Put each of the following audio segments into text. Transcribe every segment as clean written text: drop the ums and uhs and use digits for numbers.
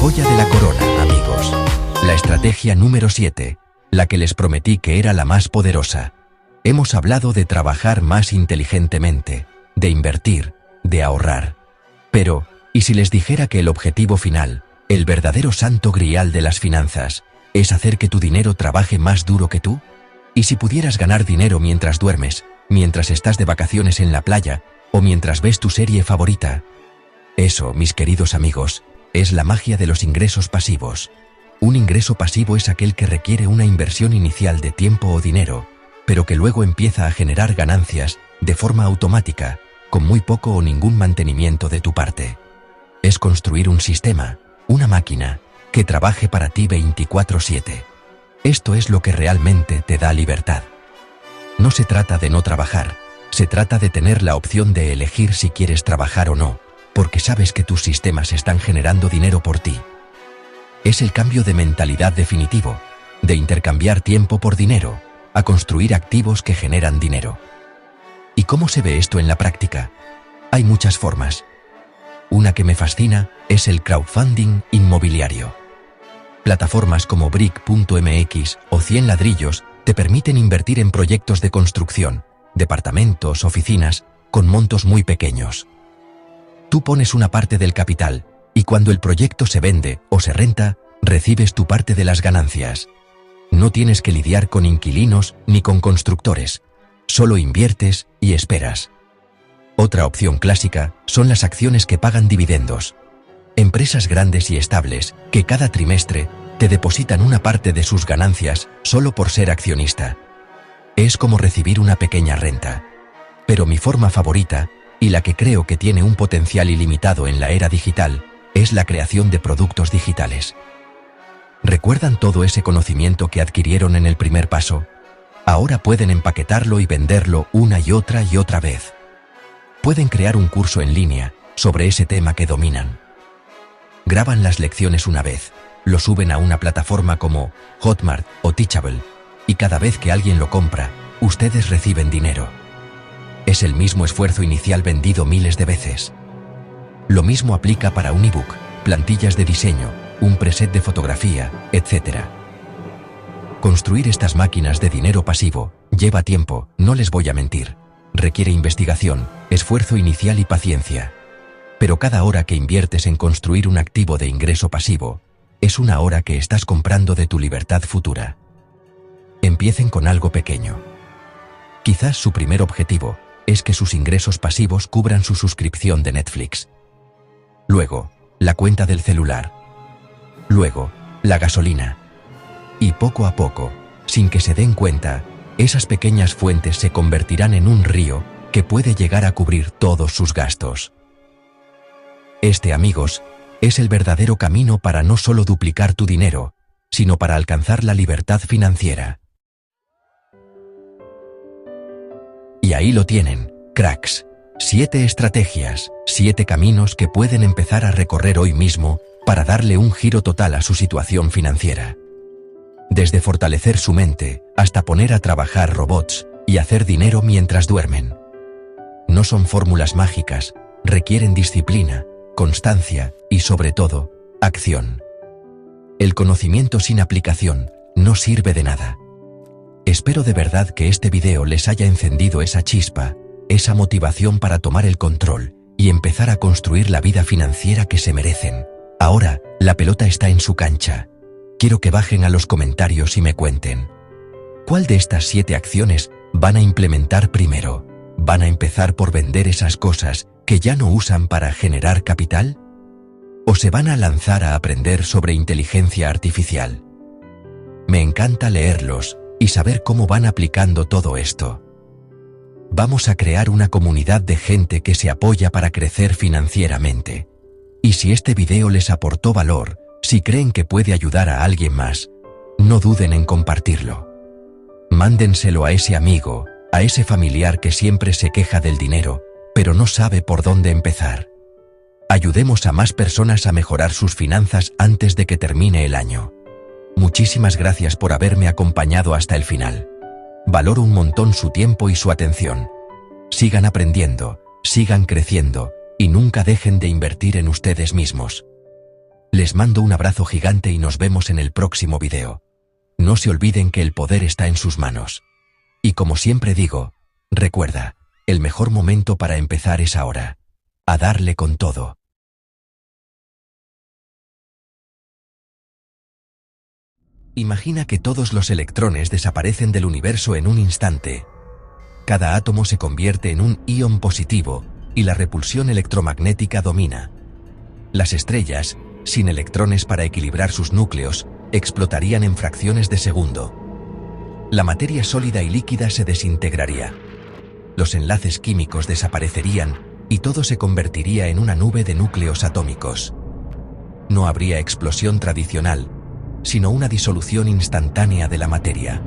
joya de la corona, amigos. La estrategia número 7, la que les prometí que era la más poderosa. Hemos hablado de trabajar más inteligentemente, de invertir, de ahorrar. Pero, ¿y si les dijera que el objetivo final, el verdadero santo grial de las finanzas, es hacer que tu dinero trabaje más duro que tú? ¿Y si pudieras ganar dinero mientras duermes, mientras estás de vacaciones en la playa, o mientras ves tu serie favorita? Eso, mis queridos amigos, es la magia de los ingresos pasivos. Un ingreso pasivo es aquel que requiere una inversión inicial de tiempo o dinero, pero que luego empieza a generar ganancias de forma automática, con muy poco o ningún mantenimiento de tu parte. Es construir un sistema, una máquina, que trabaje para ti 24/7. Esto es lo que realmente te da libertad. No se trata de no trabajar, se trata de tener la opción de elegir si quieres trabajar o no, porque sabes que tus sistemas están generando dinero por ti. Es el cambio de mentalidad definitivo, de intercambiar tiempo por dinero, a construir activos que generan dinero. ¿Y cómo se ve esto en la práctica? Hay muchas formas. Una que me fascina es el crowdfunding inmobiliario. Plataformas como Brick.mx o 100 ladrillos te permiten invertir en proyectos de construcción, departamentos, oficinas, con montos muy pequeños. Tú pones una parte del capital y cuando el proyecto se vende o se renta, recibes tu parte de las ganancias. No tienes que lidiar con inquilinos ni con constructores, solo inviertes y esperas. Otra opción clásica son las acciones que pagan dividendos. Empresas grandes y estables que cada trimestre te depositan una parte de sus ganancias solo por ser accionista. Es como recibir una pequeña renta. Pero mi forma favorita, y la que creo que tiene un potencial ilimitado en la era digital, es la creación de productos digitales. ¿Recuerdan todo ese conocimiento que adquirieron en el primer paso? Ahora pueden empaquetarlo y venderlo una y otra vez. Pueden crear un curso en línea sobre ese tema que dominan. Graban las lecciones una vez, lo suben a una plataforma como Hotmart o Teachable, y cada vez que alguien lo compra, ustedes reciben dinero. Es el mismo esfuerzo inicial vendido miles de veces. Lo mismo aplica para un ebook, plantillas de diseño, un preset de fotografía, etc. Construir estas máquinas de dinero pasivo lleva tiempo, no les voy a mentir. Requiere investigación, esfuerzo inicial y paciencia. Pero cada hora que inviertes en construir un activo de ingreso pasivo, es una hora que estás comprando de tu libertad futura. Empiecen con algo pequeño. Quizás su primer objetivo es que sus ingresos pasivos cubran su suscripción de Netflix. Luego, la cuenta del celular. Luego, la gasolina. Y poco a poco, sin que se den cuenta, esas pequeñas fuentes se convertirán en un río que puede llegar a cubrir todos sus gastos. Este, amigos, es el verdadero camino para no solo duplicar tu dinero, sino para alcanzar la libertad financiera. Y ahí lo tienen, cracks. 7 estrategias, 7 caminos que pueden empezar a recorrer hoy mismo para darle un giro total a su situación financiera. Desde fortalecer su mente hasta poner a trabajar robots y hacer dinero mientras duermen. No son fórmulas mágicas, requieren disciplina, constancia y, sobre todo, acción. El conocimiento sin aplicación no sirve de nada. Espero de verdad que este video les haya encendido esa chispa, esa motivación para tomar el control y empezar a construir la vida financiera que se merecen. Ahora, la pelota está en su cancha. Quiero que bajen a los comentarios y me cuenten. ¿Cuál de estas 7 acciones van a implementar primero? ¿Van a empezar por vender esas cosas que ya no usan para generar capital? ¿O se van a lanzar a aprender sobre inteligencia artificial? Me encanta leerlos y saber cómo van aplicando todo esto. Vamos a crear una comunidad de gente que se apoya para crecer financieramente. Y si este video les aportó valor, si creen que puede ayudar a alguien más, no duden en compartirlo. Mándenselo a ese amigo, a ese familiar que siempre se queja del dinero, pero no sabe por dónde empezar. Ayudemos a más personas a mejorar sus finanzas antes de que termine el año. Muchísimas gracias por haberme acompañado hasta el final. Valoro un montón su tiempo y su atención. Sigan aprendiendo, sigan creciendo y nunca dejen de invertir en ustedes mismos. Les mando un abrazo gigante y nos vemos en el próximo video. No se olviden que el poder está en sus manos. Y como siempre digo, recuerda, el mejor momento para empezar es ahora. A darle con todo. Imagina que todos los electrones desaparecen del universo en un instante. Cada átomo se convierte en un ion positivo y la repulsión electromagnética domina. Las estrellas, sin electrones para equilibrar sus núcleos, explotarían en fracciones de segundo. La materia sólida y líquida se desintegraría. Los enlaces químicos desaparecerían y todo se convertiría en una nube de núcleos atómicos. No habría explosión tradicional, sino una disolución instantánea de la materia.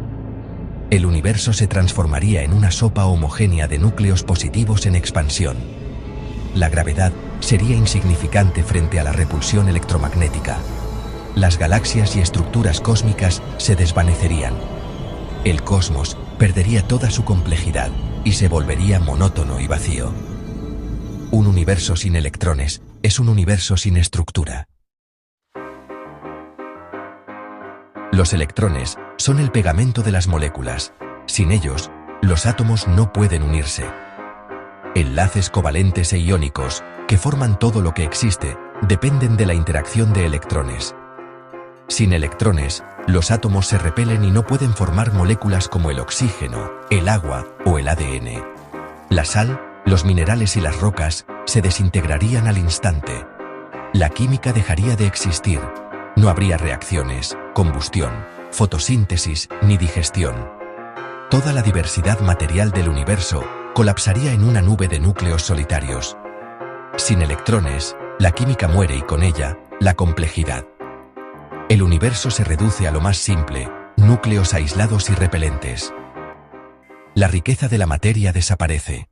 El universo se transformaría en una sopa homogénea de núcleos positivos en expansión. La gravedad sería insignificante frente a la repulsión electromagnética. Las galaxias y estructuras cósmicas se desvanecerían. El cosmos perdería toda su complejidad y se volvería monótono y vacío. Un universo sin electrones es un universo sin estructura. Los electrones son el pegamento de las moléculas. Sin ellos, los átomos no pueden unirse. Enlaces covalentes e iónicos, que forman todo lo que existe, dependen de la interacción de electrones. Sin electrones, los átomos se repelen y no pueden formar moléculas como el oxígeno, el agua o el ADN. La sal, los minerales y las rocas se desintegrarían al instante. La química dejaría de existir. No habría reacciones, combustión, fotosíntesis ni digestión. Toda la diversidad material del universo colapsaría en una nube de núcleos solitarios. Sin electrones, la química muere y con ella, la complejidad. El universo se reduce a lo más simple, núcleos aislados y repelentes. La riqueza de la materia desaparece.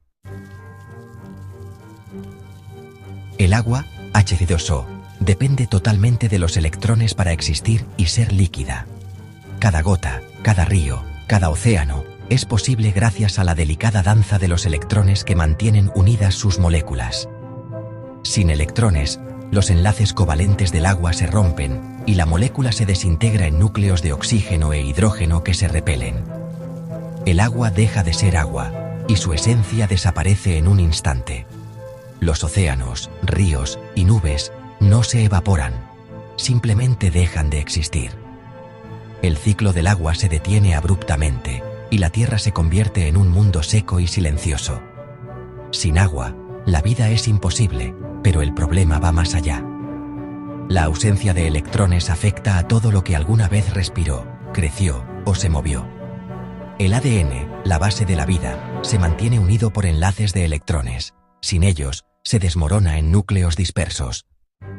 El agua, H2O, depende totalmente de los electrones para existir y ser líquida. Cada gota, cada río, cada océano, es posible gracias a la delicada danza de los electrones que mantienen unidas sus moléculas. Sin electrones, los enlaces covalentes del agua se rompen y la molécula se desintegra en núcleos de oxígeno e hidrógeno que se repelen. El agua deja de ser agua y su esencia desaparece en un instante. Los océanos, ríos y nubes no se evaporan, simplemente dejan de existir. El ciclo del agua se detiene abruptamente y la Tierra se convierte en un mundo seco y silencioso. Sin agua, la vida es imposible, pero el problema va más allá. La ausencia de electrones afecta a todo lo que alguna vez respiró, creció o se movió. El ADN, la base de la vida, se mantiene unido por enlaces de electrones. Sin ellos, se desmorona en núcleos dispersos.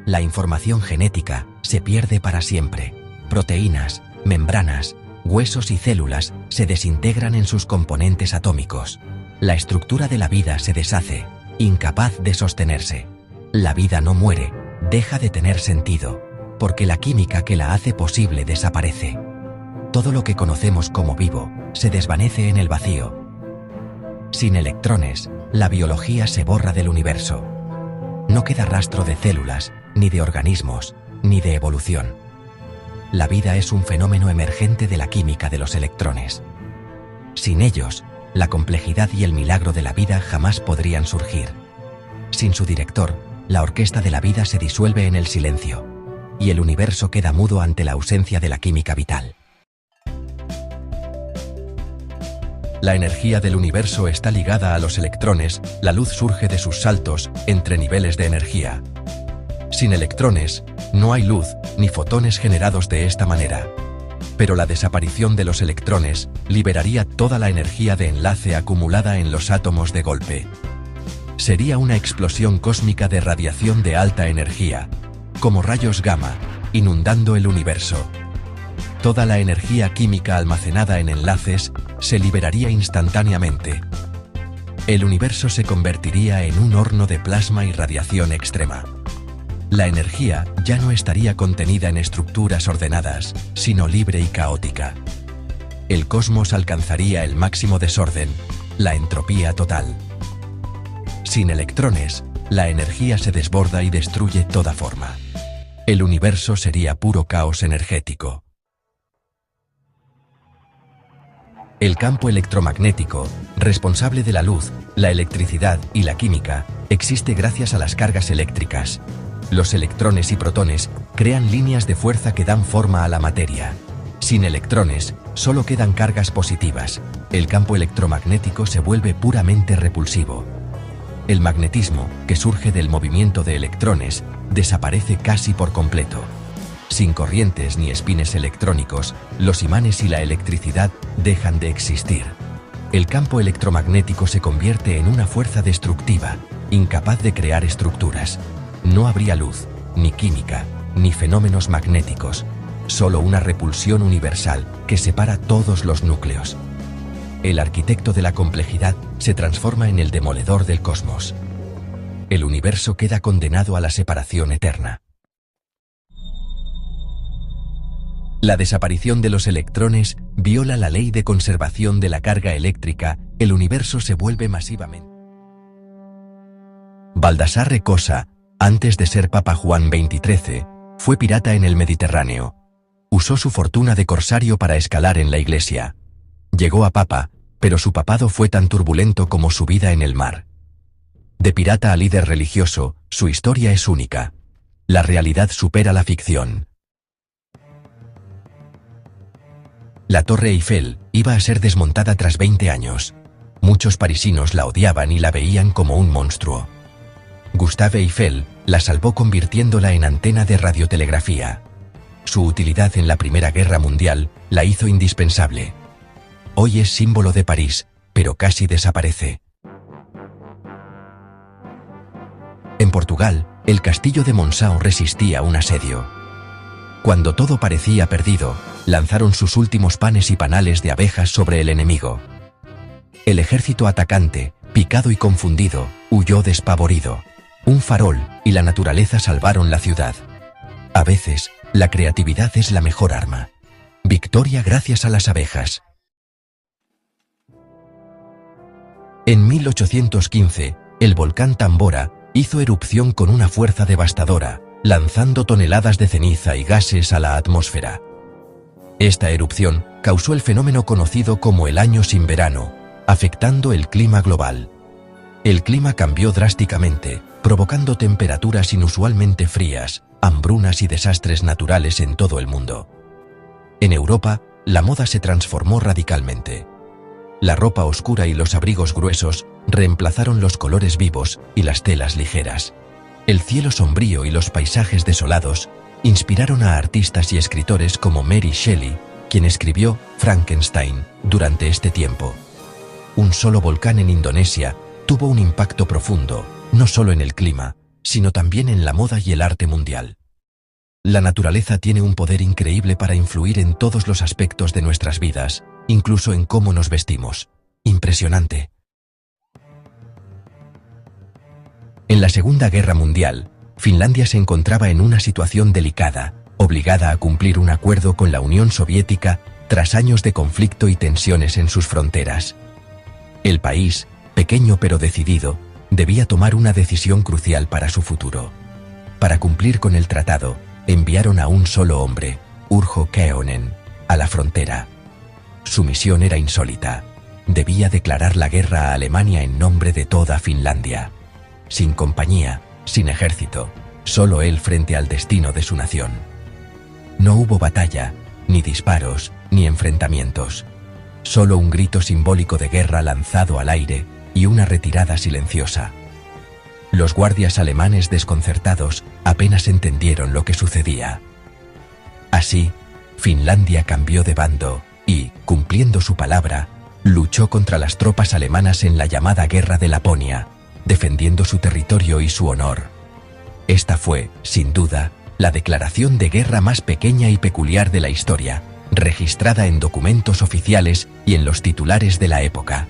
La información genética se pierde para siempre. Proteínas, membranas, huesos y células se desintegran en sus componentes atómicos. La estructura de la vida se deshace, incapaz de sostenerse. La vida no muere, deja de tener sentido, porque la química que la hace posible desaparece. Todo lo que conocemos como vivo se desvanece en el vacío. Sin electrones, la biología se borra del universo. No queda rastro de células, ni de organismos, ni de evolución. La vida es un fenómeno emergente de la química de los electrones. Sin ellos, la complejidad y el milagro de la vida jamás podrían surgir. Sin su director, la orquesta de la vida se disuelve en el silencio, y el universo queda mudo ante la ausencia de la química vital. La energía del universo está ligada a los electrones, la luz surge de sus saltos entre niveles de energía. Sin electrones, no hay luz ni fotones generados de esta manera. Pero la desaparición de los electrones liberaría toda la energía de enlace acumulada en los átomos de golpe. Sería una explosión cósmica de radiación de alta energía, como rayos gamma, inundando el universo. Toda la energía química almacenada en enlaces se liberaría instantáneamente. El universo se convertiría en un horno de plasma y radiación extrema. La energía ya no estaría contenida en estructuras ordenadas, sino libre y caótica. El cosmos alcanzaría el máximo desorden, la entropía total. Sin electrones, la energía se desborda y destruye toda forma. El universo sería puro caos energético. El campo electromagnético, responsable de la luz, la electricidad y la química, existe gracias a las cargas eléctricas. Los electrones y protones crean líneas de fuerza que dan forma a la materia. Sin electrones, solo quedan cargas positivas. El campo electromagnético se vuelve puramente repulsivo. El magnetismo, que surge del movimiento de electrones, desaparece casi por completo. Sin corrientes ni espines electrónicos, los imanes y la electricidad dejan de existir. El campo electromagnético se convierte en una fuerza destructiva, incapaz de crear estructuras. No habría luz, ni química, ni fenómenos magnéticos, solo una repulsión universal que separa todos los núcleos. El arquitecto de la complejidad se transforma en el demoledor del cosmos. El universo queda condenado a la separación eterna. La desaparición de los electrones viola la ley de conservación de la carga eléctrica, el universo se vuelve masivamente. Baldassarre Cosa, antes de ser Papa Juan XXIII, fue pirata en el Mediterráneo. Usó su fortuna de corsario para escalar en la iglesia. Llegó a papa, pero su papado fue tan turbulento como su vida en el mar. De pirata a líder religioso, su historia es única. La realidad supera la ficción. La Torre Eiffel iba a ser desmontada tras 20 años. Muchos parisinos la odiaban y la veían como un monstruo. Gustave Eiffel la salvó convirtiéndola en antena de radiotelegrafía. Su utilidad en la Primera Guerra Mundial la hizo indispensable. Hoy es símbolo de París, pero casi desaparece. En Portugal, el castillo de Monção resistía un asedio. Cuando todo parecía perdido, lanzaron sus últimos panes y panales de abejas sobre el enemigo. El ejército atacante, picado y confundido, huyó despavorido. Un farol y la naturaleza salvaron la ciudad. A veces, la creatividad es la mejor arma. Victoria gracias a las abejas. En 1815, el volcán Tambora hizo erupción con una fuerza devastadora, lanzando toneladas de ceniza y gases a la atmósfera. Esta erupción causó el fenómeno conocido como el año sin verano, afectando el clima global. El clima cambió drásticamente, provocando temperaturas inusualmente frías, hambrunas y desastres naturales en todo el mundo. En Europa, la moda se transformó radicalmente. La ropa oscura y los abrigos gruesos reemplazaron los colores vivos y las telas ligeras. El cielo sombrío y los paisajes desolados inspiraron a artistas y escritores como Mary Shelley, quien escribió Frankenstein durante este tiempo. Un solo volcán en Indonesia tuvo un impacto profundo, no solo en el clima, sino también en la moda y el arte mundial. La naturaleza tiene un poder increíble para influir en todos los aspectos de nuestras vidas, incluso en cómo nos vestimos. Impresionante. En la Segunda Guerra Mundial, Finlandia se encontraba en una situación delicada, obligada a cumplir un acuerdo con la Unión Soviética tras años de conflicto y tensiones en sus fronteras. El país, pequeño pero decidido, debía tomar una decisión crucial para su futuro. Para cumplir con el tratado, enviaron a un solo hombre, Urho Kekkonen, a la frontera. Su misión era insólita. Debía declarar la guerra a Alemania en nombre de toda Finlandia. Sin compañía, sin ejército, solo él frente al destino de su nación. No hubo batalla, ni disparos, ni enfrentamientos. Solo un grito simbólico de guerra lanzado al aire y una retirada silenciosa. Los guardias alemanes desconcertados apenas entendieron lo que sucedía. Así, Finlandia cambió de bando y, cumpliendo su palabra, luchó contra las tropas alemanas en la llamada Guerra de Laponia, defendiendo su territorio y su honor. Esta fue, sin duda, la declaración de guerra más pequeña y peculiar de la historia, registrada en documentos oficiales y en los titulares de la época.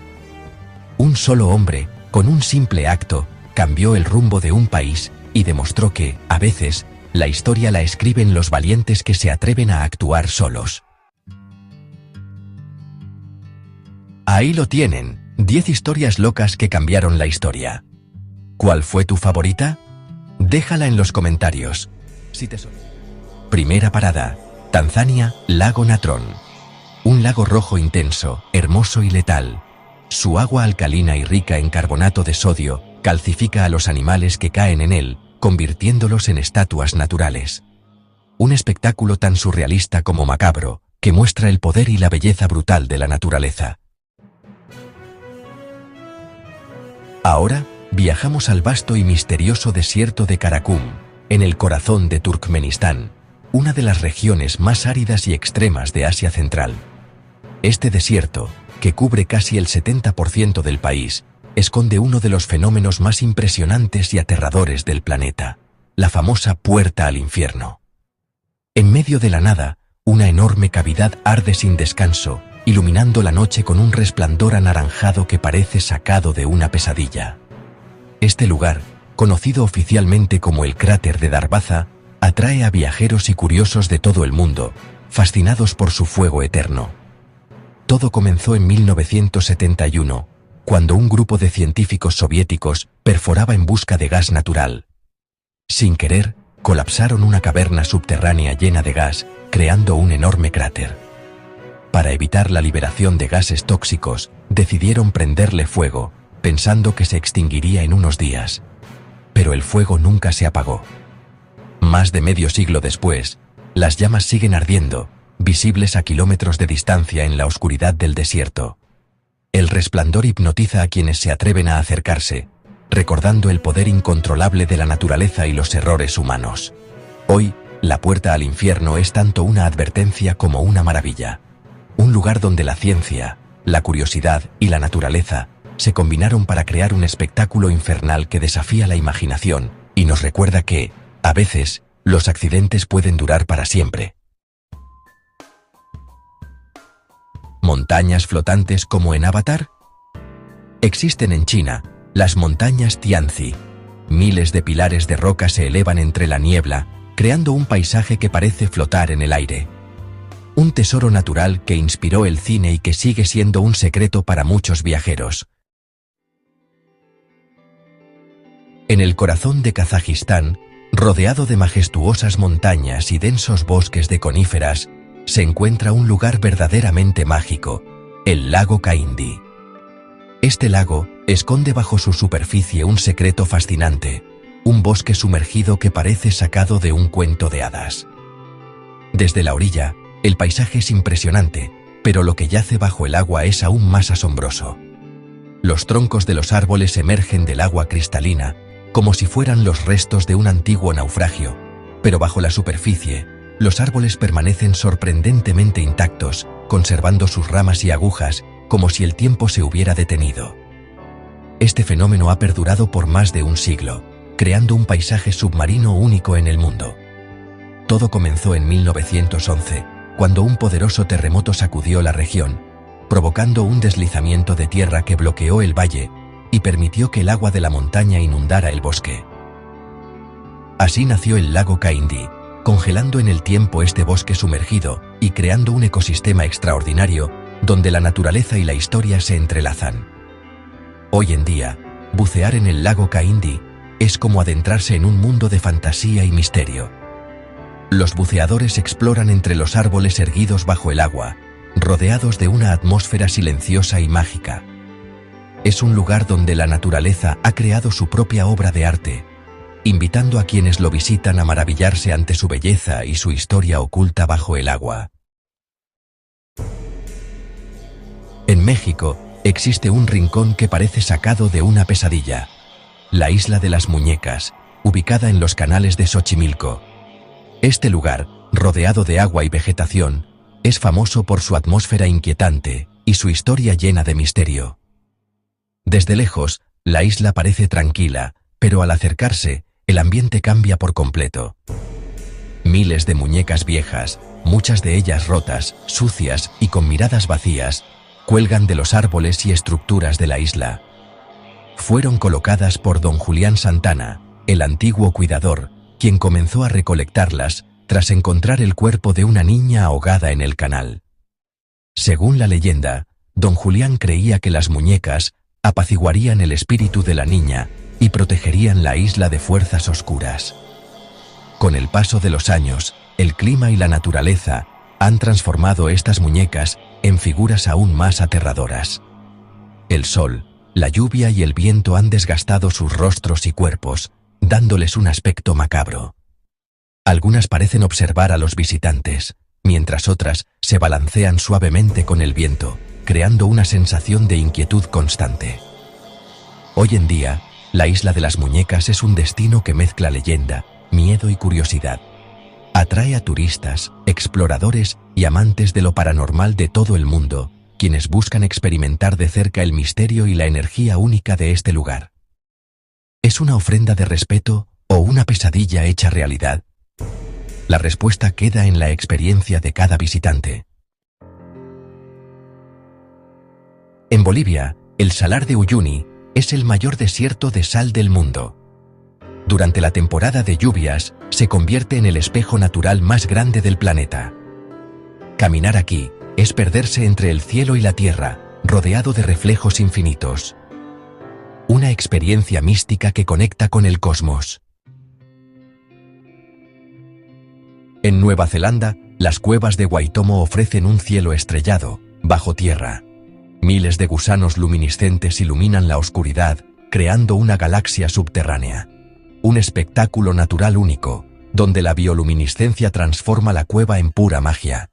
Un solo hombre, con un simple acto, cambió el rumbo de un país y demostró que, a veces, la historia la escriben los valientes que se atreven a actuar solos. Ahí lo tienen, 10 historias locas que cambiaron la historia. ¿Cuál fue tu favorita? Déjala en los comentarios. Déjala en los comentarios. Primera parada, Tanzania, Lago Natron. Un lago rojo intenso, hermoso y letal. Su agua alcalina y rica en carbonato de sodio calcifica a los animales que caen en él, convirtiéndolos en estatuas naturales. Un espectáculo tan surrealista como macabro, que muestra el poder y la belleza brutal de la naturaleza. Ahora, viajamos al vasto y misterioso desierto de Karakum, en el corazón de Turkmenistán, una de las regiones más áridas y extremas de Asia Central. Este desierto, que cubre casi el 70% del país, esconde uno de los fenómenos más impresionantes y aterradores del planeta, la famosa Puerta al Infierno. En medio de la nada, una enorme cavidad arde sin descanso, iluminando la noche con un resplandor anaranjado que parece sacado de una pesadilla. Este lugar, conocido oficialmente como el cráter de Darbaza, atrae a viajeros y curiosos de todo el mundo, fascinados por su fuego eterno. Todo comenzó en 1971, cuando un grupo de científicos soviéticos perforaba en busca de gas natural. Sin querer, colapsaron una caverna subterránea llena de gas, creando un enorme cráter. Para evitar la liberación de gases tóxicos, decidieron prenderle fuego, pensando que se extinguiría en unos días. Pero el fuego nunca se apagó. Más de medio siglo después, las llamas siguen ardiendo, visibles a kilómetros de distancia en la oscuridad del desierto. El resplandor hipnotiza a quienes se atreven a acercarse, recordando el poder incontrolable de la naturaleza y los errores humanos. Hoy, la Puerta al Infierno es tanto una advertencia como una maravilla. Un lugar donde la ciencia, la curiosidad y la naturaleza se combinaron para crear un espectáculo infernal que desafía la imaginación y nos recuerda que, a veces, los accidentes pueden durar para siempre. ¿Montañas flotantes como en Avatar? Existen en China las montañas Tianzi. Miles de pilares de roca se elevan entre la niebla, creando un paisaje que parece flotar en el aire. Un tesoro natural que inspiró el cine y que sigue siendo un secreto para muchos viajeros. En el corazón de Kazajistán, rodeado de majestuosas montañas y densos bosques de coníferas, se encuentra un lugar verdaderamente mágico, el lago Kaindi. Este lago esconde bajo su superficie un secreto fascinante, un bosque sumergido que parece sacado de un cuento de hadas. Desde la orilla, el paisaje es impresionante, pero lo que yace bajo el agua es aún más asombroso. Los troncos de los árboles emergen del agua cristalina, como si fueran los restos de un antiguo naufragio, pero bajo la superficie, los árboles permanecen sorprendentemente intactos, conservando sus ramas y agujas, como si el tiempo se hubiera detenido. Este fenómeno ha perdurado por más de un siglo, creando un paisaje submarino único en el mundo. Todo comenzó en 1911, cuando un poderoso terremoto sacudió la región, provocando un deslizamiento de tierra que bloqueó el valle y permitió que el agua de la montaña inundara el bosque. Así nació el lago Kaindi, congelando en el tiempo este bosque sumergido y creando un ecosistema extraordinario donde la naturaleza y la historia se entrelazan. Hoy en día, bucear en el lago Kaindi es como adentrarse en un mundo de fantasía y misterio. Los buceadores exploran entre los árboles erguidos bajo el agua, rodeados de una atmósfera silenciosa y mágica. Es un lugar donde la naturaleza ha creado su propia obra de arte, invitando a quienes lo visitan a maravillarse ante su belleza y su historia oculta bajo el agua. En México, existe un rincón que parece sacado de una pesadilla, la Isla de las Muñecas, ubicada en los canales de Xochimilco. Este lugar, rodeado de agua y vegetación, es famoso por su atmósfera inquietante y su historia llena de misterio. Desde lejos, la isla parece tranquila, pero al acercarse, el ambiente cambia por completo. Miles de muñecas viejas, muchas de ellas rotas, sucias y con miradas vacías, cuelgan de los árboles y estructuras de la isla. Fueron colocadas por don Julián Santana, el antiguo cuidador, quien comenzó a recolectarlas tras encontrar el cuerpo de una niña ahogada en el canal. Según la leyenda, don Julián creía que las muñecas apaciguarían el espíritu de la niña y protegerían la isla de fuerzas oscuras. Con el paso de los años, el clima y la naturaleza han transformado estas muñecas en figuras aún más aterradoras. El sol, la lluvia y el viento han desgastado sus rostros y cuerpos, dándoles un aspecto macabro. Algunas parecen observar a los visitantes, mientras otras se balancean suavemente con el viento, creando una sensación de inquietud constante. Hoy en día, la isla de las muñecas es un destino que mezcla leyenda, miedo y curiosidad. Atrae a turistas, exploradores y amantes de lo paranormal de todo el mundo, quienes buscan experimentar de cerca el misterio y la energía única de este lugar. ¿Es una ofrenda de respeto o una pesadilla hecha realidad? La respuesta queda en la experiencia de cada visitante. En Bolivia, el Salar de Uyuni es el mayor desierto de sal del mundo. Durante la temporada de lluvias, se convierte en el espejo natural más grande del planeta. Caminar aquí es perderse entre el cielo y la tierra, rodeado de reflejos infinitos. Una experiencia mística que conecta con el cosmos. En Nueva Zelanda, las cuevas de Waitomo ofrecen un cielo estrellado, bajo tierra. Miles de gusanos luminiscentes iluminan la oscuridad, creando una galaxia subterránea. Un espectáculo natural único, donde la bioluminiscencia transforma la cueva en pura magia.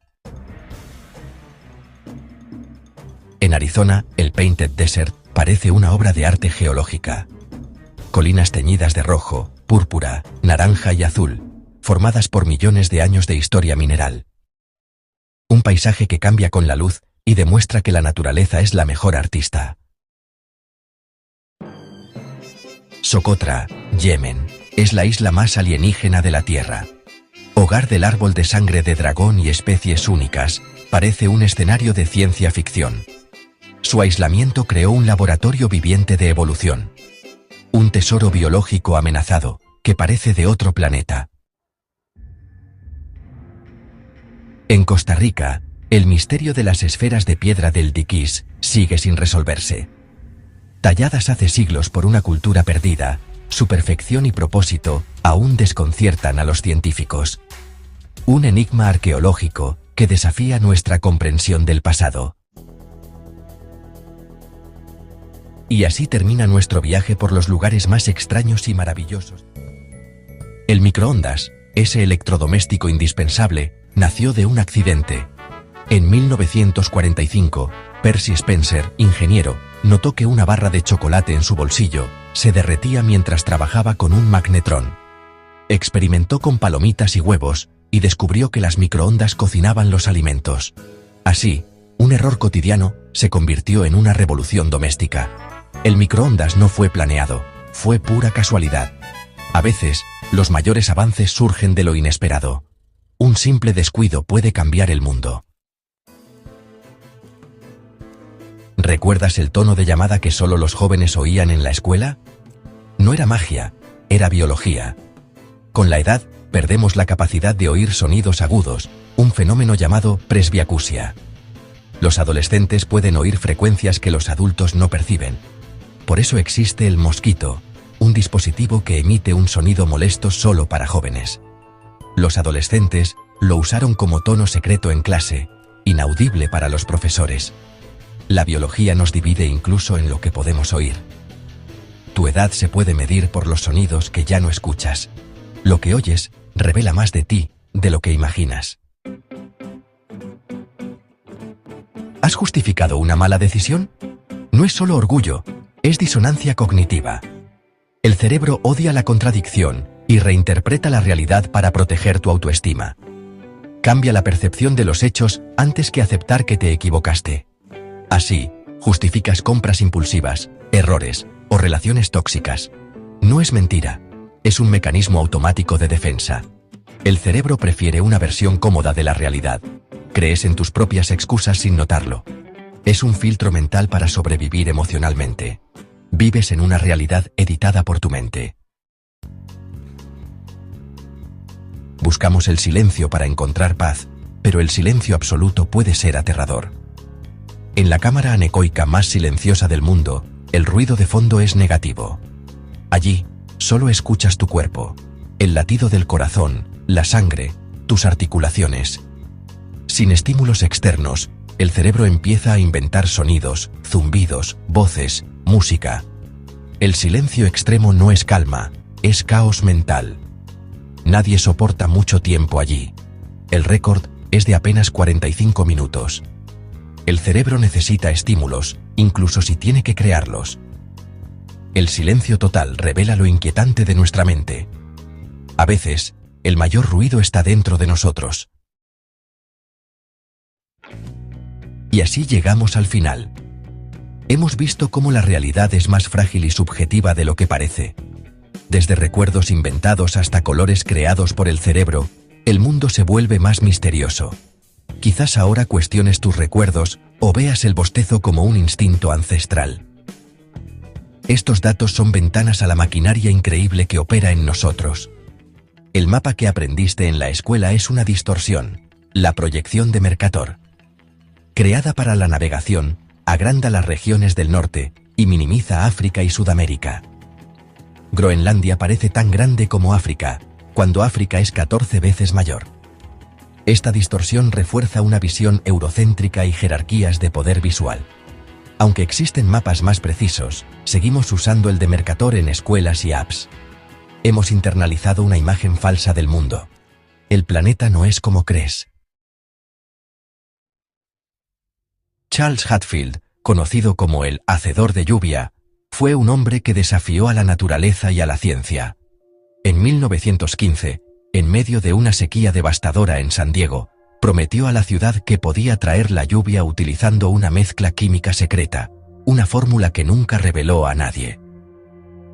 En Arizona, el Painted Desert parece una obra de arte geológica. Colinas teñidas de rojo, púrpura, naranja y azul, formadas por millones de años de historia mineral. Un paisaje que cambia con la luz y demuestra que la naturaleza es la mejor artista. Socotra, Yemen, es la isla más alienígena de la Tierra. Hogar del árbol de sangre de dragón y especies únicas, parece un escenario de ciencia ficción. Su aislamiento creó un laboratorio viviente de evolución. Un tesoro biológico amenazado, que parece de otro planeta. En Costa Rica, el misterio de las esferas de piedra del diquís sigue sin resolverse. Talladas hace siglos por una cultura perdida, su perfección y propósito aún desconciertan a los científicos. Un enigma arqueológico que desafía nuestra comprensión del pasado. Y así termina nuestro viaje por los lugares más extraños y maravillosos. El microondas, ese electrodoméstico indispensable, nació de un accidente. En 1945, Percy Spencer, ingeniero, notó que una barra de chocolate en su bolsillo se derretía mientras trabajaba con un magnetrón. Experimentó con palomitas y huevos y descubrió que las microondas cocinaban los alimentos. Así, un error cotidiano se convirtió en una revolución doméstica. El microondas no fue planeado, fue pura casualidad. A veces, los mayores avances surgen de lo inesperado. Un simple descuido puede cambiar el mundo. ¿Recuerdas el tono de llamada que solo los jóvenes oían en la escuela? No era magia, era biología. Con la edad, perdemos la capacidad de oír sonidos agudos, un fenómeno llamado presbiacusia. Los adolescentes pueden oír frecuencias que los adultos no perciben. Por eso existe el mosquito, un dispositivo que emite un sonido molesto solo para jóvenes. Los adolescentes lo usaron como tono secreto en clase, inaudible para los profesores. La biología nos divide incluso en lo que podemos oír. Tu edad se puede medir por los sonidos que ya no escuchas. Lo que oyes revela más de ti de lo que imaginas. ¿Has justificado una mala decisión? No es solo orgullo, es disonancia cognitiva. El cerebro odia la contradicción y reinterpreta la realidad para proteger tu autoestima. Cambia la percepción de los hechos antes que aceptar que te equivocaste. Así, justificas compras impulsivas, errores o relaciones tóxicas. No es mentira, es un mecanismo automático de defensa. El cerebro prefiere una versión cómoda de la realidad. Crees en tus propias excusas sin notarlo. Es un filtro mental para sobrevivir emocionalmente. Vives en una realidad editada por tu mente. Buscamos el silencio para encontrar paz, pero el silencio absoluto puede ser aterrador. En la cámara anecoica más silenciosa del mundo, el ruido de fondo es negativo. Allí, solo escuchas tu cuerpo. el latido del corazón, la sangre, tus articulaciones. Sin estímulos externos, el cerebro empieza a inventar sonidos, zumbidos, voces, música. El silencio extremo no es calma, es caos mental. Nadie soporta mucho tiempo allí. El récord es de apenas 45 minutos. El cerebro necesita estímulos, incluso si tiene que crearlos. El silencio total revela lo inquietante de nuestra mente. A veces, el mayor ruido está dentro de nosotros. Y así llegamos al final. Hemos visto cómo la realidad es más frágil y subjetiva de lo que parece. Desde recuerdos inventados hasta colores creados por el cerebro, el mundo se vuelve más misterioso. Quizás ahora cuestiones tus recuerdos o veas el bostezo como un instinto ancestral. Estos datos son ventanas a la maquinaria increíble que opera en nosotros. El mapa que aprendiste en la escuela es una distorsión, la proyección de Mercator. Creada para la navegación, agranda las regiones del norte y minimiza África y Sudamérica. Groenlandia parece tan grande como África, cuando África es 14 veces mayor. Esta distorsión refuerza una visión eurocéntrica y jerarquías de poder visual. Aunque existen mapas más precisos, seguimos usando el de Mercator en escuelas y apps. Hemos internalizado una imagen falsa del mundo. El planeta no es como crees. Charles Hadfield, conocido como el hacedor de lluvia, fue un hombre que desafió a la naturaleza y a la ciencia. En 1915, en medio de una sequía devastadora en San Diego, prometió a la ciudad que podía traer la lluvia utilizando una mezcla química secreta, una fórmula que nunca reveló a nadie.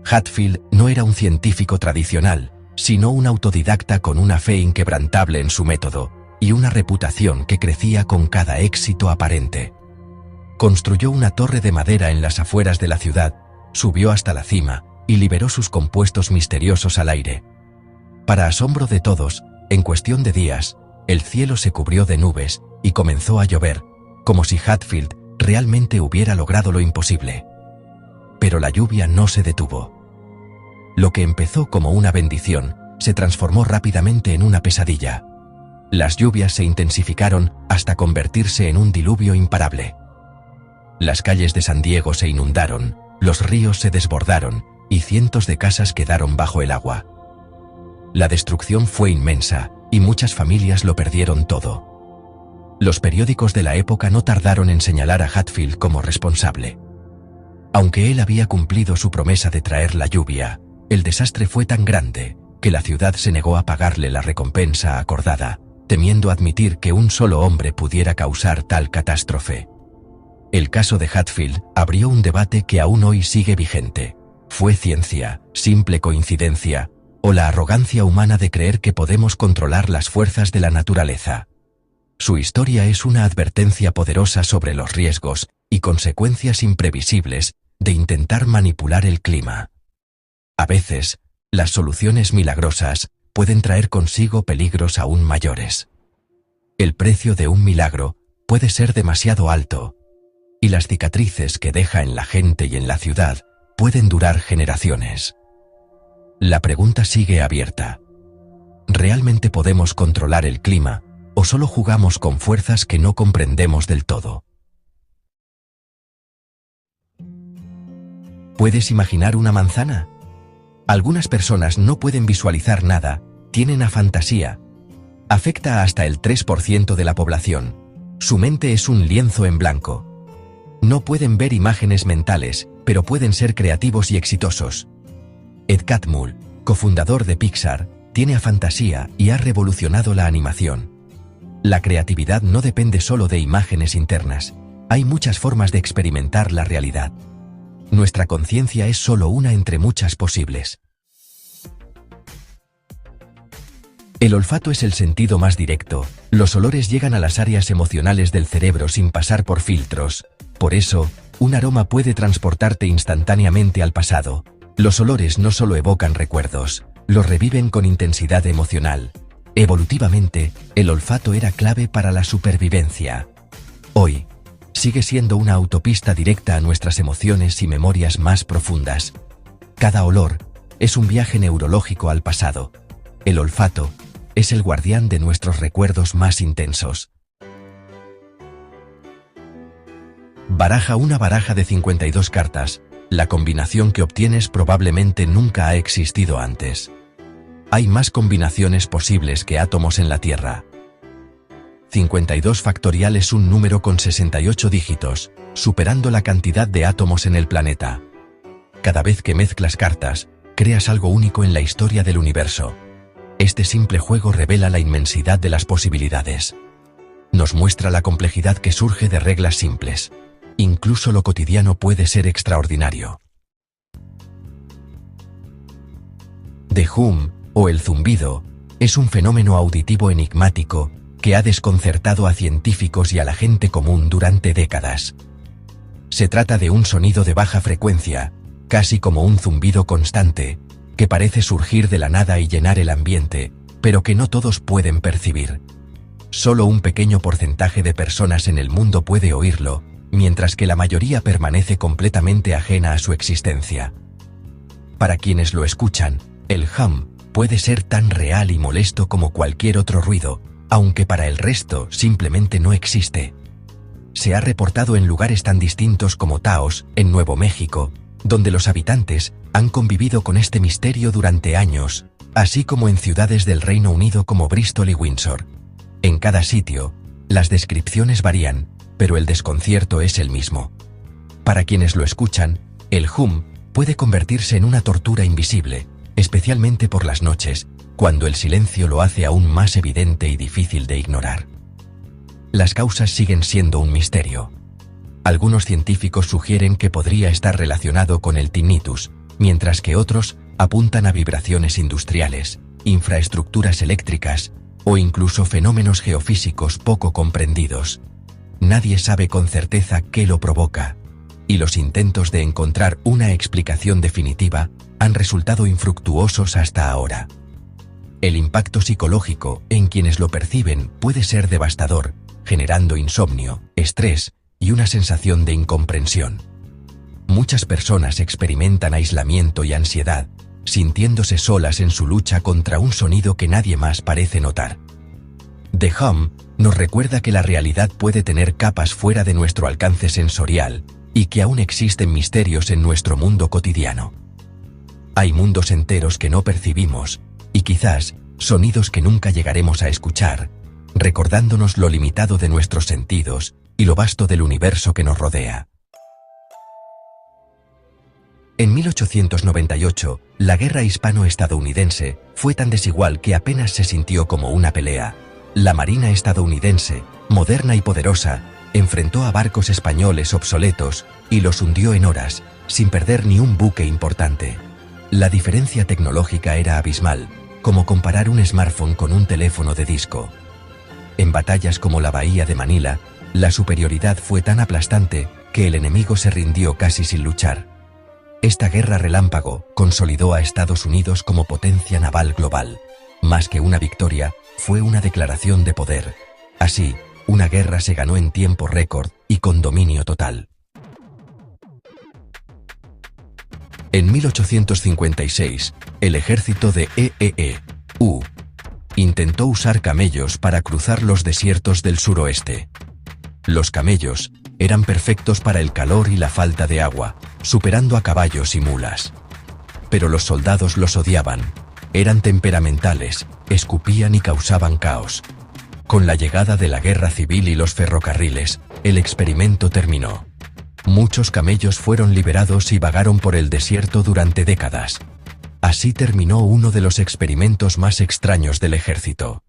Hadfield no era un científico tradicional, sino un autodidacta con una fe inquebrantable en su método y una reputación que crecía con cada éxito aparente. Construyó una torre de madera en las afueras de la ciudad, subió hasta la cima y liberó sus compuestos misteriosos al aire. Para asombro de todos, en cuestión de días, el cielo se cubrió de nubes y comenzó a llover, como si Hadfield realmente hubiera logrado lo imposible. Pero la lluvia no se detuvo. Lo que empezó como una bendición se transformó rápidamente en una pesadilla. Las lluvias se intensificaron hasta convertirse en un diluvio imparable. Las calles de San Diego se inundaron, los ríos se desbordaron y cientos de casas quedaron bajo el agua. La destrucción fue inmensa y muchas familias lo perdieron todo. Los periódicos de la época no tardaron en señalar a Hadfield como responsable. Aunque él había cumplido su promesa de traer la lluvia, el desastre fue tan grande que la ciudad se negó a pagarle la recompensa acordada, temiendo admitir que un solo hombre pudiera causar tal catástrofe. El caso de Hadfield abrió un debate que aún hoy sigue vigente. ¿Fue ciencia, simple coincidencia, o la arrogancia humana de creer que podemos controlar las fuerzas de la naturaleza? Su historia es una advertencia poderosa sobre los riesgos y consecuencias imprevisibles de intentar manipular el clima. A veces, las soluciones milagrosas pueden traer consigo peligros aún mayores. El precio de un milagro puede ser demasiado alto, y las cicatrices que deja en la gente y en la ciudad pueden durar generaciones. La pregunta sigue abierta. ¿Realmente podemos controlar el clima o solo jugamos con fuerzas que no comprendemos del todo? ¿Puedes imaginar una manzana? Algunas personas no pueden visualizar nada, tienen afantasía. Afecta a hasta el 3% de la población. Su mente es un lienzo en blanco. No pueden ver imágenes mentales, pero pueden ser creativos y exitosos. Ed Catmull, cofundador de Pixar, tiene afantasía y ha revolucionado la animación. La creatividad no depende solo de imágenes internas. Hay muchas formas de experimentar la realidad. Nuestra conciencia es solo una entre muchas posibles. El olfato es el sentido más directo. Los olores llegan a las áreas emocionales del cerebro sin pasar por filtros. Por eso, un aroma puede transportarte instantáneamente al pasado. Los olores no solo evocan recuerdos, los reviven con intensidad emocional. Evolutivamente, el olfato era clave para la supervivencia. Hoy, sigue siendo una autopista directa a nuestras emociones y memorias más profundas. Cada olor es un viaje neurológico al pasado, El olfato es el guardián de nuestros recuerdos más intensos. Baraja una baraja de 52 cartas. La combinación que obtienes probablemente nunca ha existido antes. Hay más combinaciones posibles que átomos en la Tierra. 52 factorial es un número con 68 dígitos, superando la cantidad de átomos en el planeta. Cada vez que mezclas cartas, creas algo único en la historia del universo. Este simple juego revela la inmensidad de las posibilidades. Nos muestra la complejidad que surge de reglas simples. Incluso lo cotidiano puede ser extraordinario. The hum, o el zumbido, es un fenómeno auditivo enigmático que ha desconcertado a científicos y a la gente común durante décadas. Se trata de un sonido de baja frecuencia, casi como un zumbido constante, que parece surgir de la nada y llenar el ambiente, pero que no todos pueden percibir. Solo un pequeño porcentaje de personas en el mundo puede oírlo, mientras que la mayoría permanece completamente ajena a su existencia. Para quienes lo escuchan, el hum puede ser tan real y molesto como cualquier otro ruido, aunque para el resto simplemente no existe. Se ha reportado en lugares tan distintos como Taos, en Nuevo México, donde los habitantes han convivido con este misterio durante años, así como en ciudades del Reino Unido como Bristol y Windsor. En cada sitio, las descripciones varían, pero el desconcierto es el mismo. Para quienes lo escuchan, el hum puede convertirse en una tortura invisible, especialmente por las noches, cuando el silencio lo hace aún más evidente y difícil de ignorar. Las causas siguen siendo un misterio. Algunos científicos sugieren que podría estar relacionado con el tinnitus, mientras que otros apuntan a vibraciones industriales, infraestructuras eléctricas o incluso fenómenos geofísicos poco comprendidos. Nadie sabe con certeza qué lo provoca, y los intentos de encontrar una explicación definitiva han resultado infructuosos hasta ahora. El impacto psicológico en quienes lo perciben puede ser devastador, generando insomnio, estrés y una sensación de incomprensión. Muchas personas experimentan aislamiento y ansiedad, sintiéndose solas en su lucha contra un sonido que nadie más parece notar. The hum nos recuerda que la realidad puede tener capas fuera de nuestro alcance sensorial y que aún existen misterios en nuestro mundo cotidiano. Hay mundos enteros que no percibimos y quizás sonidos que nunca llegaremos a escuchar, recordándonos lo limitado de nuestros sentidos y lo vasto del universo que nos rodea. En 1898, la guerra hispano-estadounidense fue tan desigual que apenas se sintió como una pelea. La Marina estadounidense, moderna y poderosa, enfrentó a barcos españoles obsoletos y los hundió en horas, sin perder ni un buque importante. La diferencia tecnológica era abismal, como comparar un smartphone con un teléfono de disco. En batallas como la Bahía de Manila, la superioridad fue tan aplastante que el enemigo se rindió casi sin luchar. Esta guerra relámpago consolidó a Estados Unidos como potencia naval global. Más que una victoria, fue una declaración de poder. Así, una guerra se ganó en tiempo récord y con dominio total. En 1856, el ejército de EEU intentó usar camellos para cruzar los desiertos del suroeste. Los camellos eran perfectos para el calor y la falta de agua, superando a caballos y mulas. Pero los soldados los odiaban. Eran temperamentales, escupían y causaban caos. Con la llegada de la guerra civil y los ferrocarriles, el experimento terminó. Muchos camellos fueron liberados y vagaron por el desierto durante décadas. Así terminó uno de los experimentos más extraños del ejército.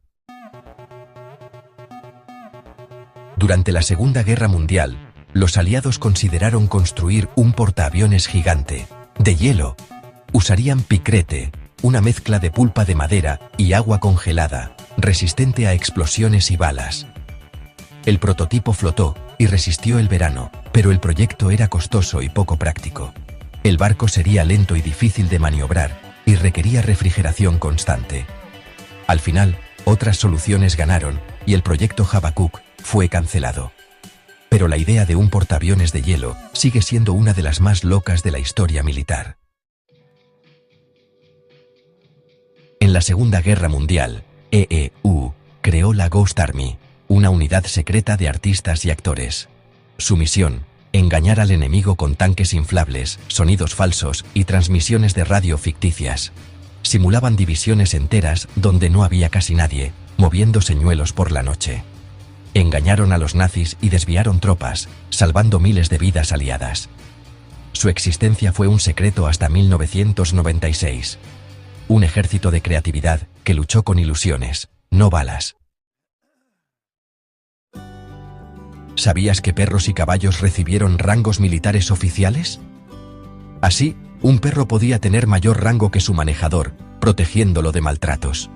Durante la Segunda Guerra Mundial, los aliados consideraron construir un portaaviones gigante, de hielo. Usarían picrete, una mezcla de pulpa de madera y agua congelada, resistente a explosiones y balas. El prototipo flotó y resistió el verano, pero el proyecto era costoso y poco práctico. El barco sería lento y difícil de maniobrar y requería refrigeración constante. Al final, otras soluciones ganaron y el proyecto Habacuc fue cancelado. Pero la idea de un portaaviones de hielo sigue siendo una de las más locas de la historia militar. En la Segunda Guerra Mundial, EEU creó la Ghost Army, una unidad secreta de artistas y actores. Su misión: engañar al enemigo con tanques inflables, sonidos falsos y transmisiones de radio ficticias. Simulaban divisiones enteras donde no había casi nadie, moviendo señuelos por la noche. Engañaron a los nazis y desviaron tropas, salvando miles de vidas aliadas. Su existencia fue un secreto hasta 1996. Un ejército de creatividad que luchó con ilusiones, no balas. ¿Sabías que perros y caballos recibieron rangos militares oficiales? Así, un perro podía tener mayor rango que su manejador, protegiéndolo de maltratos.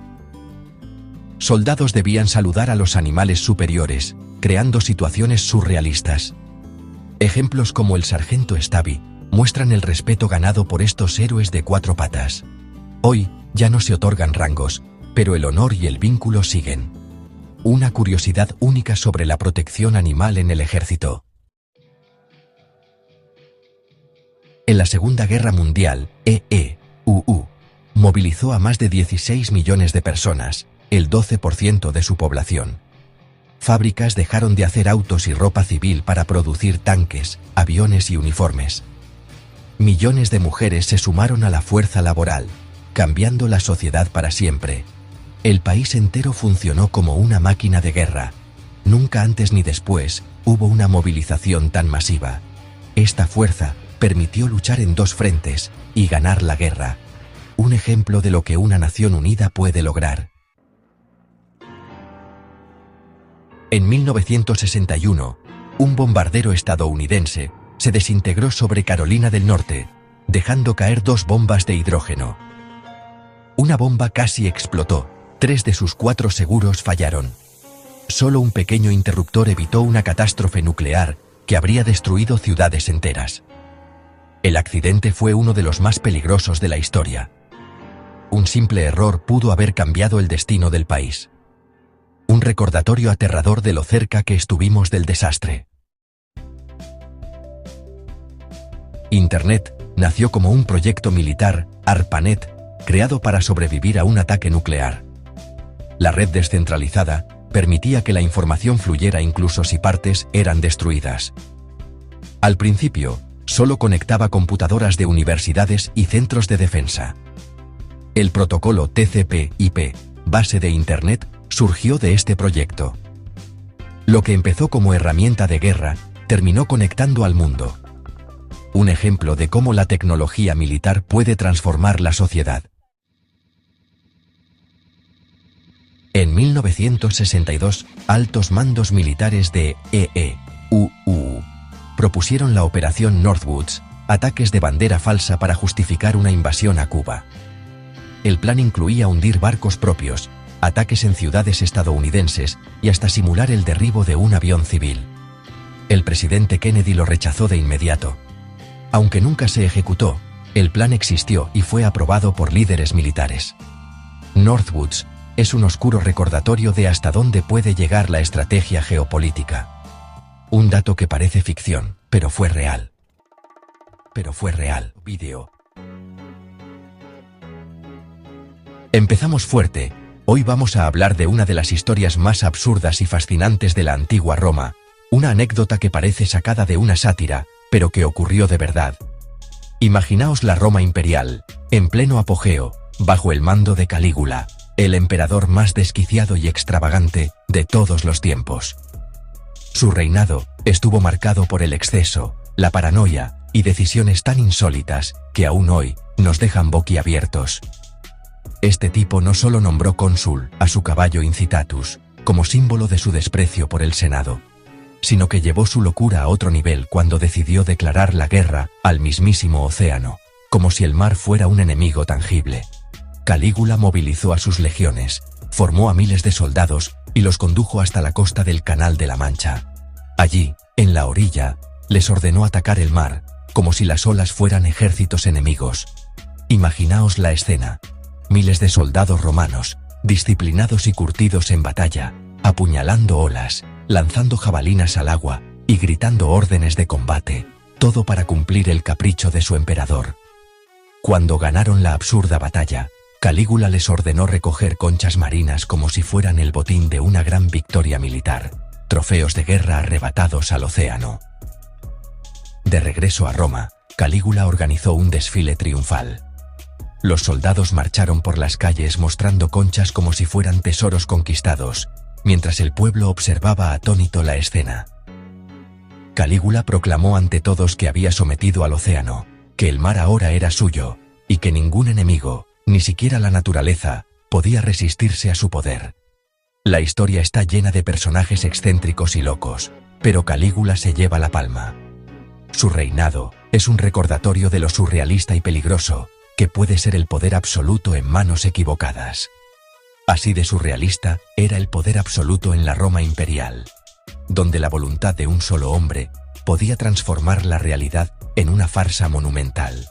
Soldados debían saludar a los animales superiores, creando situaciones surrealistas. Ejemplos como el sargento Stabby muestran el respeto ganado por estos héroes de 4 patas. Hoy, ya no se otorgan rangos, pero el honor y el vínculo siguen. Una curiosidad única sobre la protección animal en el ejército. En la Segunda Guerra Mundial, EEU movilizó a más de 16 millones de personas, el 12% de su población. Fábricas dejaron de hacer autos y ropa civil para producir tanques, aviones y uniformes. Millones de mujeres se sumaron a la fuerza laboral, cambiando la sociedad para siempre. El país entero funcionó como una máquina de guerra. Nunca antes ni después hubo una movilización tan masiva. Esta fuerza permitió luchar en 2 frentes y ganar la guerra. Un ejemplo de lo que una nación unida puede lograr. En 1961, un bombardero estadounidense se desintegró sobre Carolina del Norte, dejando caer 2 bombas de hidrógeno. Una bomba casi explotó. 3 de sus 4 seguros fallaron. Solo un pequeño interruptor evitó una catástrofe nuclear que habría destruido ciudades enteras. El accidente fue uno de los más peligrosos de la historia. Un simple error pudo haber cambiado el destino del país. Un recordatorio aterrador de lo cerca que estuvimos del desastre. Internet nació como un proyecto militar, ARPANET, creado para sobrevivir a un ataque nuclear. La red descentralizada permitía que la información fluyera incluso si partes eran destruidas. Al principio, solo conectaba computadoras de universidades y centros de defensa. El protocolo TCP/IP, base de Internet, surgió de este proyecto. Lo que empezó como herramienta de guerra, terminó conectando al mundo. Un ejemplo de cómo la tecnología militar puede transformar la sociedad. En 1962, altos mandos militares de EEU propusieron la Operación Northwoods, ataques de bandera falsa para justificar una invasión a Cuba. El plan incluía hundir barcos propios, ataques en ciudades estadounidenses y hasta simular el derribo de un avión civil. El presidente Kennedy lo rechazó de inmediato. Aunque nunca se ejecutó, el plan existió y fue aprobado por líderes militares. Northwoods es un oscuro recordatorio de hasta dónde puede llegar la estrategia geopolítica. Un dato que parece ficción, pero fue real. Vídeo. Empezamos fuerte. Hoy vamos a hablar de una de las historias más absurdas y fascinantes de la antigua Roma, una anécdota que parece sacada de una sátira, pero que ocurrió de verdad. Imaginaos la Roma imperial, en pleno apogeo, bajo el mando de Calígula, el emperador más desquiciado y extravagante de todos los tiempos. Su reinado estuvo marcado por el exceso, la paranoia y decisiones tan insólitas que aún hoy nos dejan boquiabiertos. Este tipo no solo nombró cónsul a su caballo Incitatus como símbolo de su desprecio por el Senado, sino que llevó su locura a otro nivel cuando decidió declarar la guerra al mismísimo océano, como si el mar fuera un enemigo tangible. Calígula movilizó a sus legiones, formó a miles de soldados y los condujo hasta la costa del Canal de la Mancha. Allí, en la orilla, les ordenó atacar el mar, como si las olas fueran ejércitos enemigos. Imaginaos la escena. Miles de soldados romanos, disciplinados y curtidos en batalla, apuñalando olas, lanzando jabalinas al agua y gritando órdenes de combate, todo para cumplir el capricho de su emperador. Cuando ganaron la absurda batalla, Calígula les ordenó recoger conchas marinas como si fueran el botín de una gran victoria militar, trofeos de guerra arrebatados al océano. De regreso a Roma, Calígula organizó un desfile triunfal. Los soldados marcharon por las calles mostrando conchas como si fueran tesoros conquistados, mientras el pueblo observaba atónito la escena. Calígula proclamó ante todos que había sometido al océano, que el mar ahora era suyo, y que ningún enemigo, ni siquiera la naturaleza, podía resistirse a su poder. La historia está llena de personajes excéntricos y locos, pero Calígula se lleva la palma. Su reinado es un recordatorio de lo surrealista y peligroso que puede ser el poder absoluto en manos equivocadas. Así de surrealista era el poder absoluto en la Roma imperial, donde la voluntad de un solo hombre podía transformar la realidad en una farsa monumental.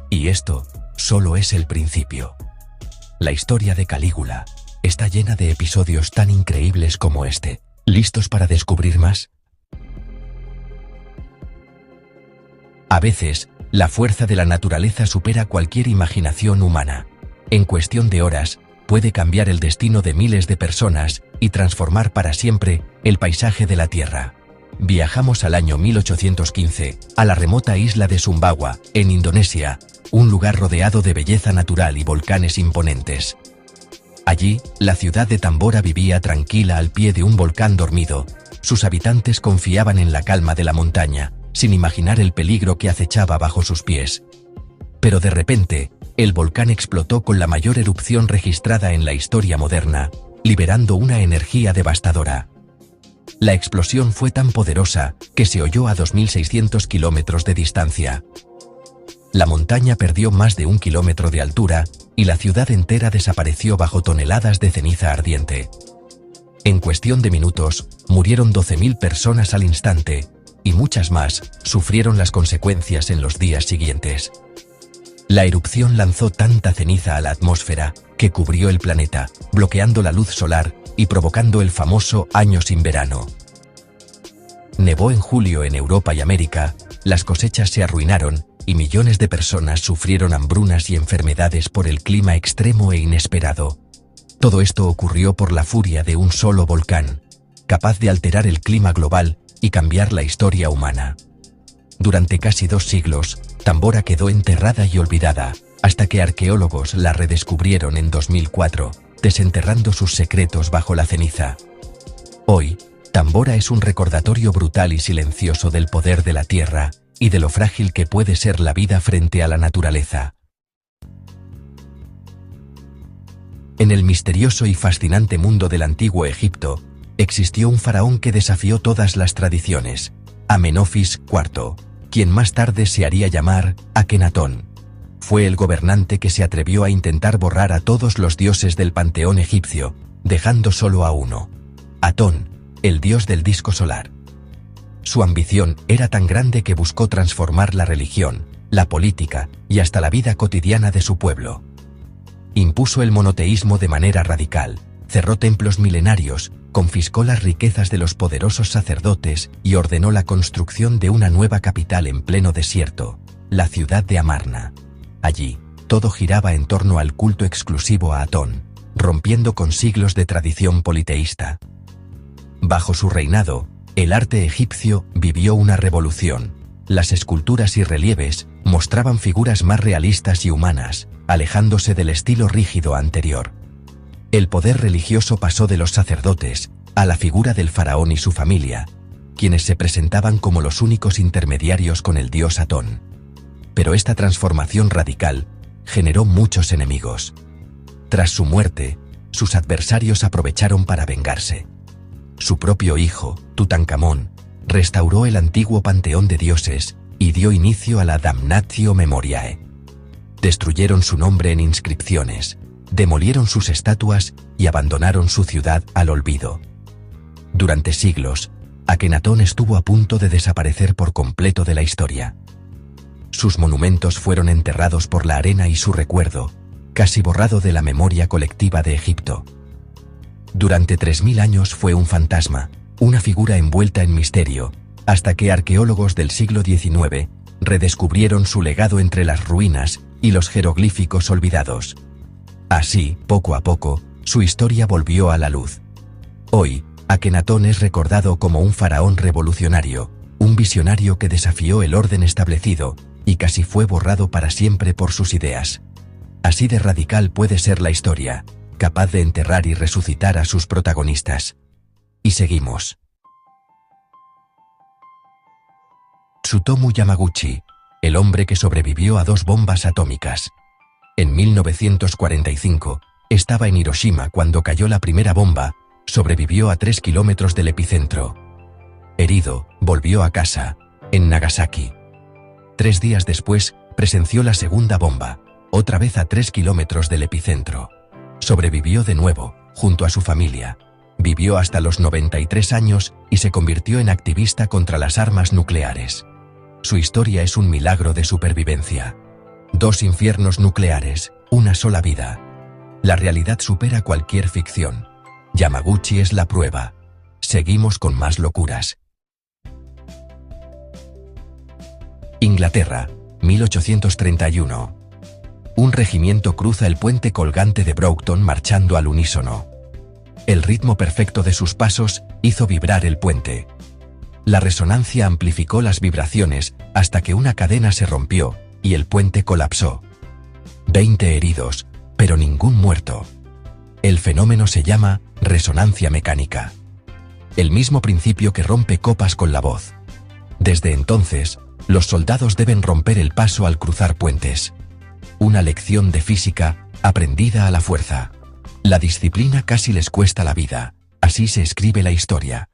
Y esto solo es el principio. La historia de Calígula está llena de episodios tan increíbles como este. ¿Listos para descubrir más? A veces, la fuerza de la naturaleza supera cualquier imaginación humana. En cuestión de horas, puede cambiar el destino de miles de personas y transformar para siempre el paisaje de la Tierra. Viajamos al año 1815, a la remota isla de Sumbawa, en Indonesia, un lugar rodeado de belleza natural y volcanes imponentes. Allí, la ciudad de Tambora vivía tranquila al pie de un volcán dormido. Sus habitantes confiaban en la calma de la montaña, sin imaginar el peligro que acechaba bajo sus pies. Pero de repente, el volcán explotó con la mayor erupción registrada en la historia moderna, liberando una energía devastadora. La explosión fue tan poderosa que se oyó a 2.600 kilómetros de distancia. La montaña perdió más de 1 kilómetro de altura y la ciudad entera desapareció bajo toneladas de ceniza ardiente. En cuestión de minutos, murieron 12.000 personas al instante, y muchas más sufrieron las consecuencias en los días siguientes. La erupción lanzó tanta ceniza a la atmósfera que cubrió el planeta, bloqueando la luz solar y provocando el famoso año sin verano. Nevó en julio en Europa y América, las cosechas se arruinaron y millones de personas sufrieron hambrunas y enfermedades por el clima extremo e inesperado. Todo esto ocurrió por la furia de un solo volcán, capaz de alterar el clima global y cambiar la historia humana. Durante casi 2 siglos, Tambora quedó enterrada y olvidada, hasta que arqueólogos la redescubrieron en 2004, desenterrando sus secretos bajo la ceniza. Hoy, Tambora es un recordatorio brutal y silencioso del poder de la tierra y de lo frágil que puede ser la vida frente a la naturaleza. En el misterioso y fascinante mundo del antiguo Egipto, existió un faraón que desafió todas las tradiciones, Amenofis IV, quien más tarde se haría llamar Akenatón. Fue el gobernante que se atrevió a intentar borrar a todos los dioses del panteón egipcio, dejando solo a uno, Atón, el dios del disco solar. Su ambición era tan grande que buscó transformar la religión, la política y hasta la vida cotidiana de su pueblo. Impuso el monoteísmo de manera radical, cerró templos milenarios, confiscó las riquezas de los poderosos sacerdotes y ordenó la construcción de una nueva capital en pleno desierto, la ciudad de Amarna. Allí, todo giraba en torno al culto exclusivo a Atón, rompiendo con siglos de tradición politeísta. Bajo su reinado, el arte egipcio vivió una revolución. Las esculturas y relieves mostraban figuras más realistas y humanas, alejándose del estilo rígido anterior. El poder religioso pasó de los sacerdotes a la figura del faraón y su familia, quienes se presentaban como los únicos intermediarios con el dios Atón. Pero esta transformación radical generó muchos enemigos. Tras su muerte, sus adversarios aprovecharon para vengarse. Su propio hijo, Tutankamón, restauró el antiguo panteón de dioses y dio inicio a la Damnatio Memoriae. Destruyeron su nombre en inscripciones, demolieron sus estatuas y abandonaron su ciudad al olvido. Durante siglos, Akenatón estuvo a punto de desaparecer por completo de la historia. Sus monumentos fueron enterrados por la arena y su recuerdo, casi borrado de la memoria colectiva de Egipto. Durante 3000 años fue un fantasma, una figura envuelta en misterio, hasta que arqueólogos del siglo XIX redescubrieron su legado entre las ruinas y los jeroglíficos olvidados. Así, poco a poco, su historia volvió a la luz. Hoy, Akenatón es recordado como un faraón revolucionario, un visionario que desafió el orden establecido y casi fue borrado para siempre por sus ideas. Así de radical puede ser la historia, capaz de enterrar y resucitar a sus protagonistas. Y seguimos. Tsutomu Yamaguchi, el hombre que sobrevivió a 2 bombas atómicas. En 1945, estaba en Hiroshima cuando cayó la primera bomba, sobrevivió a 3 kilómetros del epicentro. Herido, volvió a casa, en Nagasaki. 3 días después, presenció la segunda bomba, otra vez a 3 kilómetros del epicentro. Sobrevivió de nuevo, junto a su familia. Vivió hasta los 93 años y se convirtió en activista contra las armas nucleares. Su historia es un milagro de supervivencia. 2 infiernos nucleares, una sola vida. La realidad supera cualquier ficción. Yamaguchi es la prueba. Seguimos con más locuras. Inglaterra, 1831. Un regimiento cruza el puente colgante de Broughton marchando al unísono. El ritmo perfecto de sus pasos hizo vibrar el puente. La resonancia amplificó las vibraciones hasta que una cadena se rompió y el puente colapsó. 20 heridos, pero ningún muerto. El fenómeno se llama resonancia mecánica. El mismo principio que rompe copas con la voz. Desde entonces, los soldados deben romper el paso al cruzar puentes. Una lección de física aprendida a la fuerza. La disciplina casi les cuesta la vida. Así se escribe la historia.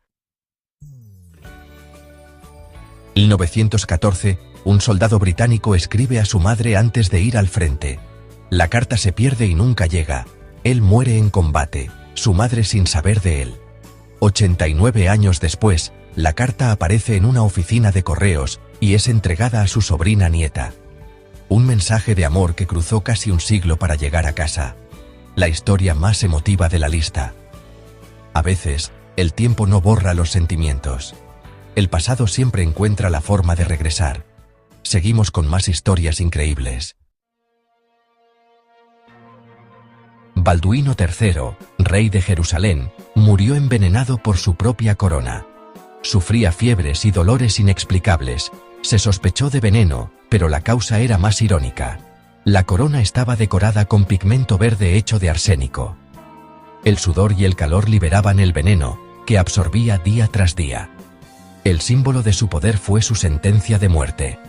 1914, un soldado británico escribe a su madre antes de ir al frente. La carta se pierde y nunca llega. Él muere en combate, su madre sin saber de él. 89 años después, la carta aparece en una oficina de correos y es entregada a su sobrina nieta. Un mensaje de amor que cruzó casi un siglo para llegar a casa. La historia más emotiva de la lista. A veces, el tiempo no borra los sentimientos. El pasado siempre encuentra la forma de regresar. Seguimos con más historias increíbles. Balduino III, rey de Jerusalén, murió envenenado por su propia corona. Sufría fiebres y dolores inexplicables. Se sospechó de veneno, pero la causa era más irónica. La corona estaba decorada con pigmento verde hecho de arsénico. El sudor y el calor liberaban el veneno, que absorbía día tras día. El símbolo de su poder fue su sentencia de muerte.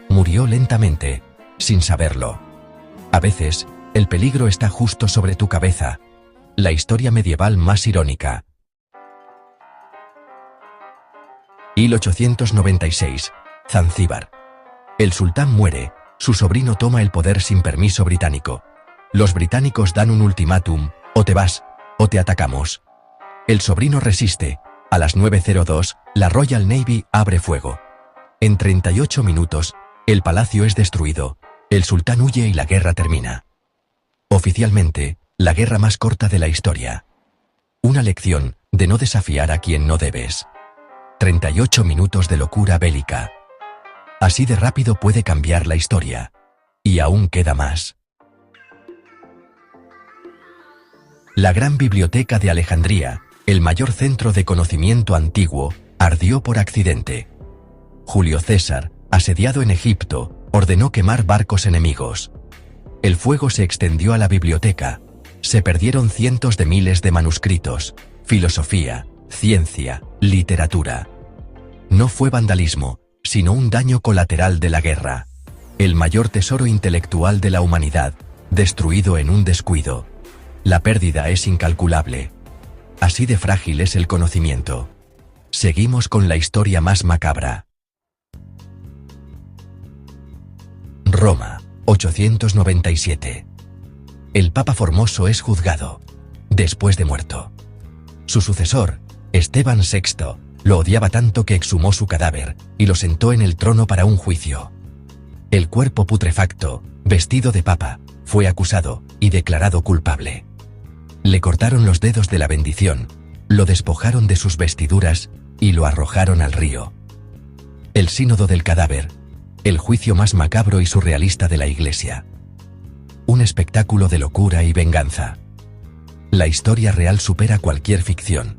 Murió lentamente, sin saberlo. A veces, el peligro está justo sobre tu cabeza. La historia medieval más irónica. 1896, Zanzíbar. El sultán muere, su sobrino toma el poder sin permiso británico. Los británicos dan un ultimátum: o te vas, o te atacamos. El sobrino resiste. A las 9:02, la Royal Navy abre fuego. En 38 minutos, el palacio es destruido, el sultán huye y la guerra termina. Oficialmente, la guerra más corta de la historia. Una lección de no desafiar a quien no debes. 38 minutos de locura bélica. Así de rápido puede cambiar la historia. Y aún queda más. La gran biblioteca de Alejandría, el mayor centro de conocimiento antiguo, ardió por accidente. Julio César, asediado en Egipto, ordenó quemar barcos enemigos. El fuego se extendió a la biblioteca. Se perdieron cientos de miles de manuscritos, filosofía, ciencia, literatura. No fue vandalismo, sino un daño colateral de la guerra. El mayor tesoro intelectual de la humanidad, destruido en un descuido. La pérdida es incalculable. Así de frágil es el conocimiento. Seguimos con la historia más macabra. Roma, 897. El Papa Formoso es juzgado, después de muerto. Su sucesor, Esteban VI, lo odiaba tanto que exhumó su cadáver y lo sentó en el trono para un juicio. El cuerpo putrefacto, vestido de papa, fue acusado y declarado culpable. Le cortaron los dedos de la bendición, lo despojaron de sus vestiduras y lo arrojaron al río. El sínodo del cadáver, el juicio más macabro y surrealista de la Iglesia. un espectáculo de locura y venganza. La historia real supera cualquier ficción.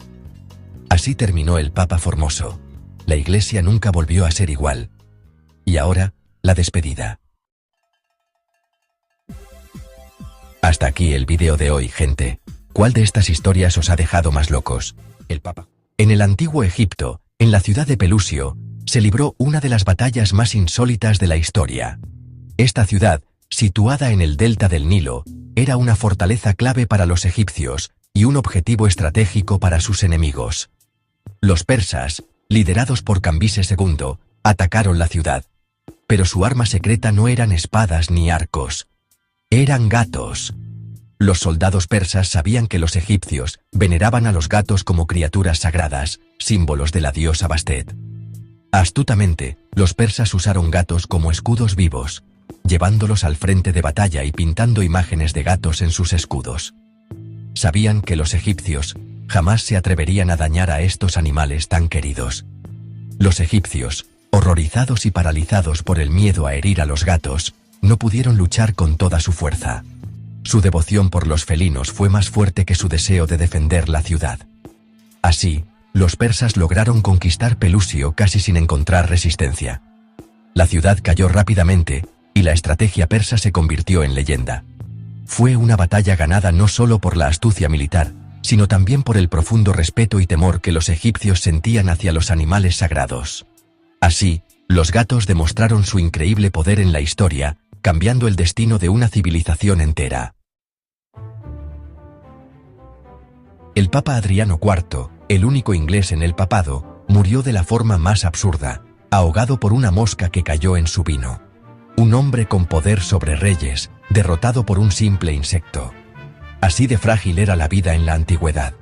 Así terminó el Papa Formoso. La iglesia nunca volvió a ser igual. Y ahora, la despedida. Hasta aquí el vídeo de hoy, gente. ¿Cuál de estas historias os ha dejado más locos? El Papa. En el antiguo Egipto, en la ciudad de Pelusio, se libró una de las batallas más insólitas de la historia. Esta ciudad, situada en el delta del Nilo, era una fortaleza clave para los egipcios y un objetivo estratégico para sus enemigos. Los persas, liderados por Cambises II, atacaron la ciudad. Pero su arma secreta no eran espadas ni arcos. Eran gatos. Los soldados persas sabían que los egipcios veneraban a los gatos como criaturas sagradas, símbolos de la diosa Bastet. Astutamente, los persas usaron gatos como escudos vivos, llevándolos al frente de batalla y pintando imágenes de gatos en sus escudos. Sabían que los egipcios jamás se atreverían a dañar a estos animales tan queridos. Los egipcios, horrorizados y paralizados por el miedo a herir a los gatos, no pudieron luchar con toda su fuerza. Su devoción por los felinos fue más fuerte que su deseo de defender la ciudad. Así, los persas lograron conquistar Pelusio casi sin encontrar resistencia. La ciudad cayó rápidamente, y la estrategia persa se convirtió en leyenda. Fue una batalla ganada no solo por la astucia militar, sino también por el profundo respeto y temor que los egipcios sentían hacia los animales sagrados. Así, los gatos demostraron su increíble poder en la historia, cambiando el destino de una civilización entera. El Papa Adriano IV, el único inglés en el papado, murió de la forma más absurda, ahogado por una mosca que cayó en su vino. Un hombre con poder sobre reyes, derrotado por un simple insecto. Así de frágil era la vida en la antigüedad.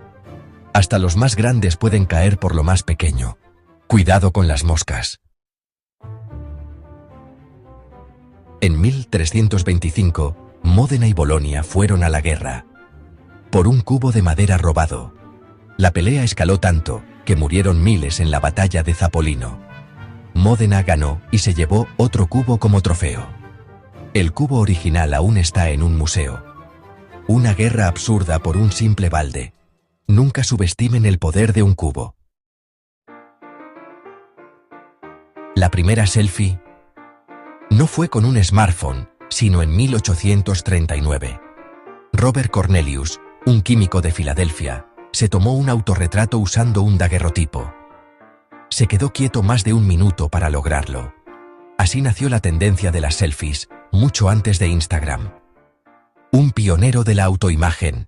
Hasta los más grandes pueden caer por lo más pequeño. Cuidado con las moscas. En 1325, Módena y Bolonia fueron a la guerra. Por un cubo de madera robado. La pelea escaló tanto, que murieron miles en la batalla de Zapolino. Módena ganó y se llevó otro cubo como trofeo. El cubo original aún está en un museo. Una guerra absurda por un simple balde. Nunca subestimen el poder de un cubo. La primera selfie no fue con un smartphone, sino en 1839. Robert Cornelius, un químico de Filadelfia, se tomó un autorretrato usando un daguerrotipo. Se quedó quieto más de un minuto para lograrlo. Así nació la tendencia de las selfies, mucho antes de Instagram. Un pionero de la autoimagen.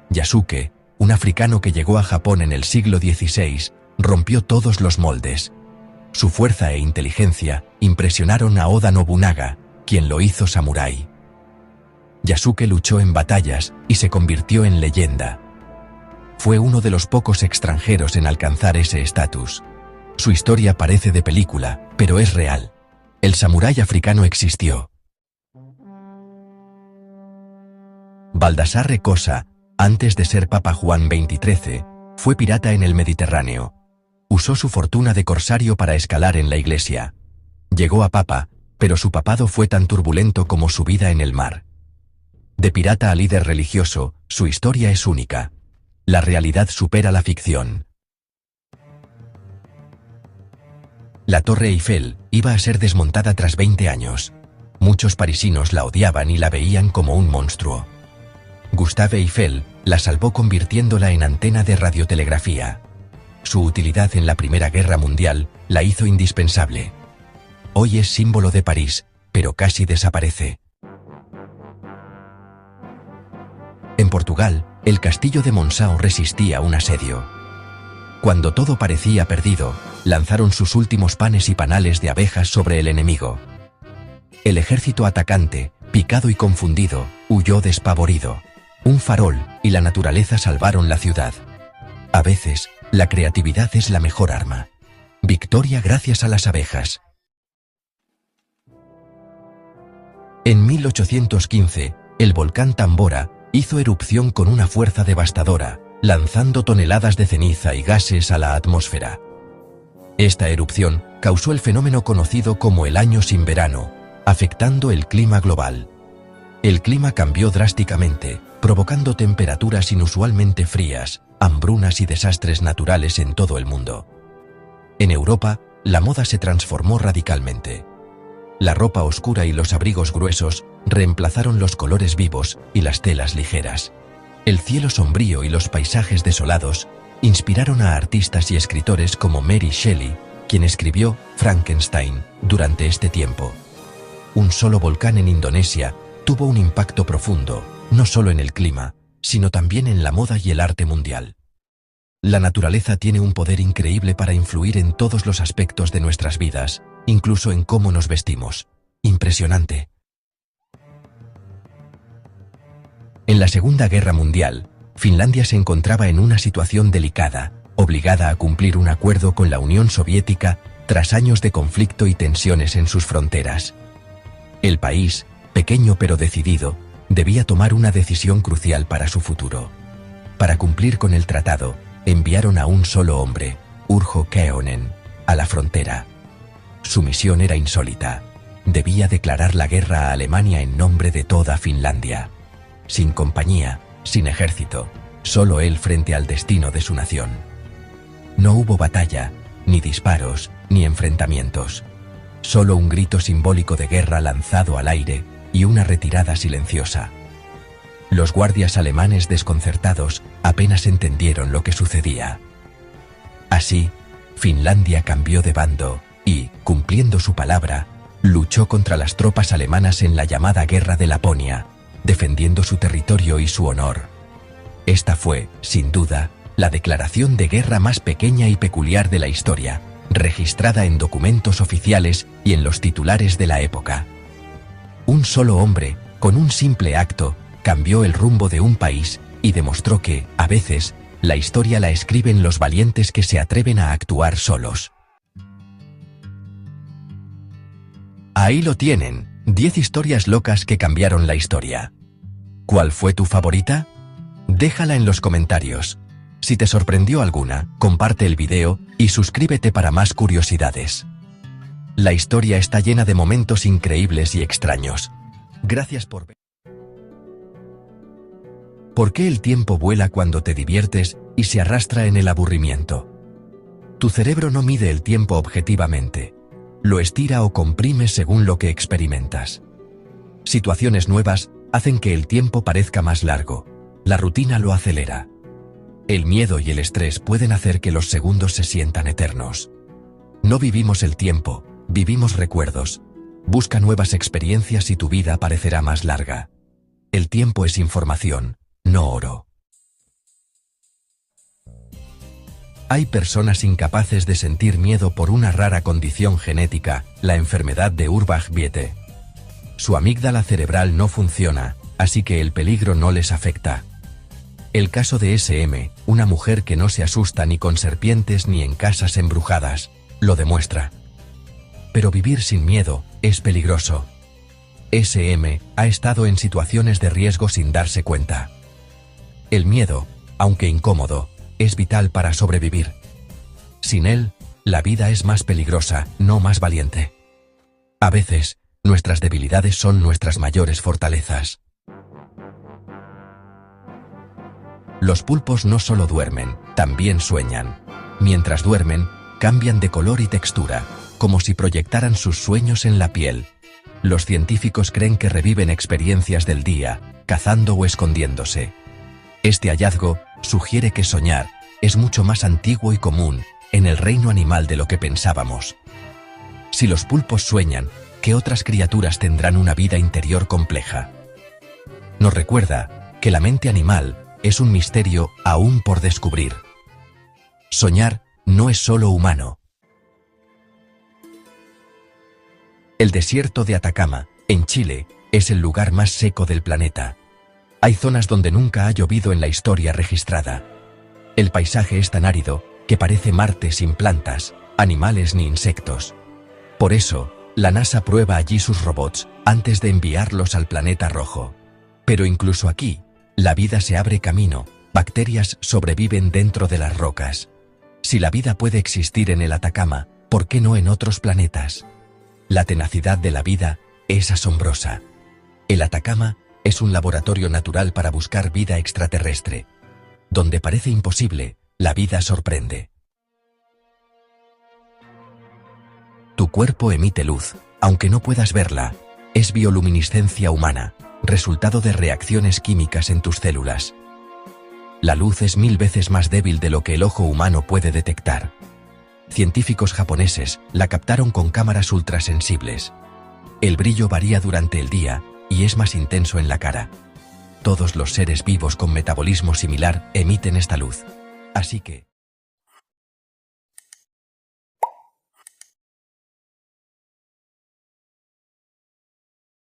Yasuke, un africano que llegó a Japón en el siglo XVI, rompió todos los moldes. Su fuerza e inteligencia impresionaron a Oda Nobunaga, quien lo hizo samurái. Yasuke luchó en batallas y se convirtió en leyenda. Fue uno de los pocos extranjeros en alcanzar ese estatus. Su historia parece de película, pero es real. El samurái africano existió. Baldassarre Cosa, antes de ser Papa Juan XXIII, fue pirata en el Mediterráneo. Usó su fortuna de corsario para escalar en la iglesia. Llegó a papa, pero su papado fue tan turbulento como su vida en el mar. De pirata a líder religioso, su historia es única. La realidad supera la ficción. La Torre Eiffel iba a ser desmontada tras 20 años. Muchos parisinos la odiaban y la veían como un monstruo. Gustave Eiffel la salvó convirtiéndola en antena de radiotelegrafía. Su utilidad en la Primera Guerra Mundial la hizo indispensable. Hoy es símbolo de París, pero casi desaparece. En Portugal, el castillo de Monção resistía un asedio. Cuando todo parecía perdido, lanzaron sus últimos panes y panales de abejas sobre el enemigo. El ejército atacante, picado y confundido, huyó despavorido. Un farol y la naturaleza salvaron la ciudad. A veces, la creatividad es la mejor arma. Victoria gracias a las abejas. En 1815, el volcán Tambora hizo erupción con una fuerza devastadora, lanzando toneladas de ceniza y gases a la atmósfera. Esta erupción causó el fenómeno conocido como el Año sin Verano, afectando el clima global. El clima cambió drásticamente, provocando temperaturas inusualmente frías, hambrunas y desastres naturales en todo el mundo. En Europa, la moda se transformó radicalmente. La ropa oscura y los abrigos gruesos reemplazaron los colores vivos y las telas ligeras. El cielo sombrío y los paisajes desolados inspiraron a artistas y escritores como Mary Shelley, quien escribió Frankenstein durante este tiempo. Un solo volcán en Indonesia tuvo un impacto profundo, no solo en el clima, sino también en la moda y el arte mundial. La naturaleza tiene un poder increíble para influir en todos los aspectos de nuestras vidas, incluso en cómo nos vestimos. Impresionante. En la Segunda Guerra Mundial, Finlandia se encontraba en una situación delicada, obligada a cumplir un acuerdo con la Unión Soviética tras años de conflicto y tensiones en sus fronteras. El país, pequeño pero decidido, debía tomar una decisión crucial para su futuro. Para cumplir con el tratado, enviaron a un solo hombre, Urho Kekkonen, a la frontera. Su misión era insólita. Debía declarar la guerra a Alemania en nombre de toda Finlandia. Sin compañía, sin ejército, solo él frente al destino de su nación. No hubo batalla, ni disparos, ni enfrentamientos. Solo un grito simbólico de guerra lanzado al aire y una retirada silenciosa. Los guardias alemanes desconcertados apenas entendieron lo que sucedía. Así, Finlandia cambió de bando y, cumpliendo su palabra, luchó contra las tropas alemanas en la llamada Guerra de Laponia, defendiendo su territorio y su honor. Esta fue, sin duda, la declaración de guerra más pequeña y peculiar de la historia, registrada en documentos oficiales y en los titulares de la época. Un solo hombre, con un simple acto, cambió el rumbo de un país y demostró que, a veces, la historia la escriben los valientes que se atreven a actuar solos. Ahí lo tienen, 10 historias locas que cambiaron la historia. ¿Cuál fue tu favorita? Déjala en los comentarios. Si te sorprendió alguna, comparte el video y suscríbete para más curiosidades. La historia está llena de momentos increíbles y extraños. Gracias por ver. ¿Por qué el tiempo vuela cuando te diviertes y se arrastra en el aburrimiento? Tu cerebro no mide el tiempo objetivamente. Lo estira o comprime según lo que experimentas. Situaciones nuevas hacen que el tiempo parezca más largo. La rutina lo acelera. El miedo y el estrés pueden hacer que los segundos se sientan eternos. No vivimos el tiempo, vivimos recuerdos. Busca nuevas experiencias y tu vida parecerá más larga. El tiempo es información, no oro. Hay personas incapaces de sentir miedo por una rara condición genética, la enfermedad de Urbach-Wiete. Su amígdala cerebral no funciona, así que el peligro no les afecta. El caso de SM, una mujer que no se asusta ni con serpientes ni en casas embrujadas, lo demuestra. Pero vivir sin miedo es peligroso. SM ha estado en situaciones de riesgo sin darse cuenta. El miedo, aunque incómodo, es vital para sobrevivir. Sin él, la vida es más peligrosa, no más valiente. A veces, nuestras debilidades son nuestras mayores fortalezas. Los pulpos no solo duermen, también sueñan. Mientras duermen, cambian de color y textura, como si proyectaran sus sueños en la piel. Los científicos creen que reviven experiencias del día, cazando o escondiéndose. Este hallazgo sugiere que soñar es mucho más antiguo y común en el reino animal de lo que pensábamos. Si los pulpos sueñan, ¿qué otras criaturas tendrán una vida interior compleja? Nos recuerda que la mente animal es un misterio aún por descubrir. Soñar no es solo humano. El desierto de Atacama, en Chile, es el lugar más seco del planeta. Hay zonas donde nunca ha llovido en la historia registrada. El paisaje es tan árido que parece Marte sin plantas, animales ni insectos. Por eso, la NASA prueba allí sus robots antes de enviarlos al planeta rojo. Pero incluso aquí, la vida se abre camino, bacterias sobreviven dentro de las rocas. Si la vida puede existir en el Atacama, ¿por qué no en otros planetas? La tenacidad de la vida Es asombrosa. El Atacama es un laboratorio natural para buscar vida extraterrestre. Donde parece imposible, la vida sorprende. Tu cuerpo emite luz, aunque no puedas verla. Es bioluminiscencia humana, resultado de reacciones químicas en tus células. La luz es 1000 veces más débil de lo que el ojo humano puede detectar. Científicos japoneses la captaron con cámaras ultrasensibles. El brillo varía durante el día y es más intenso en la cara. Todos los seres vivos con metabolismo similar emiten esta luz. Así que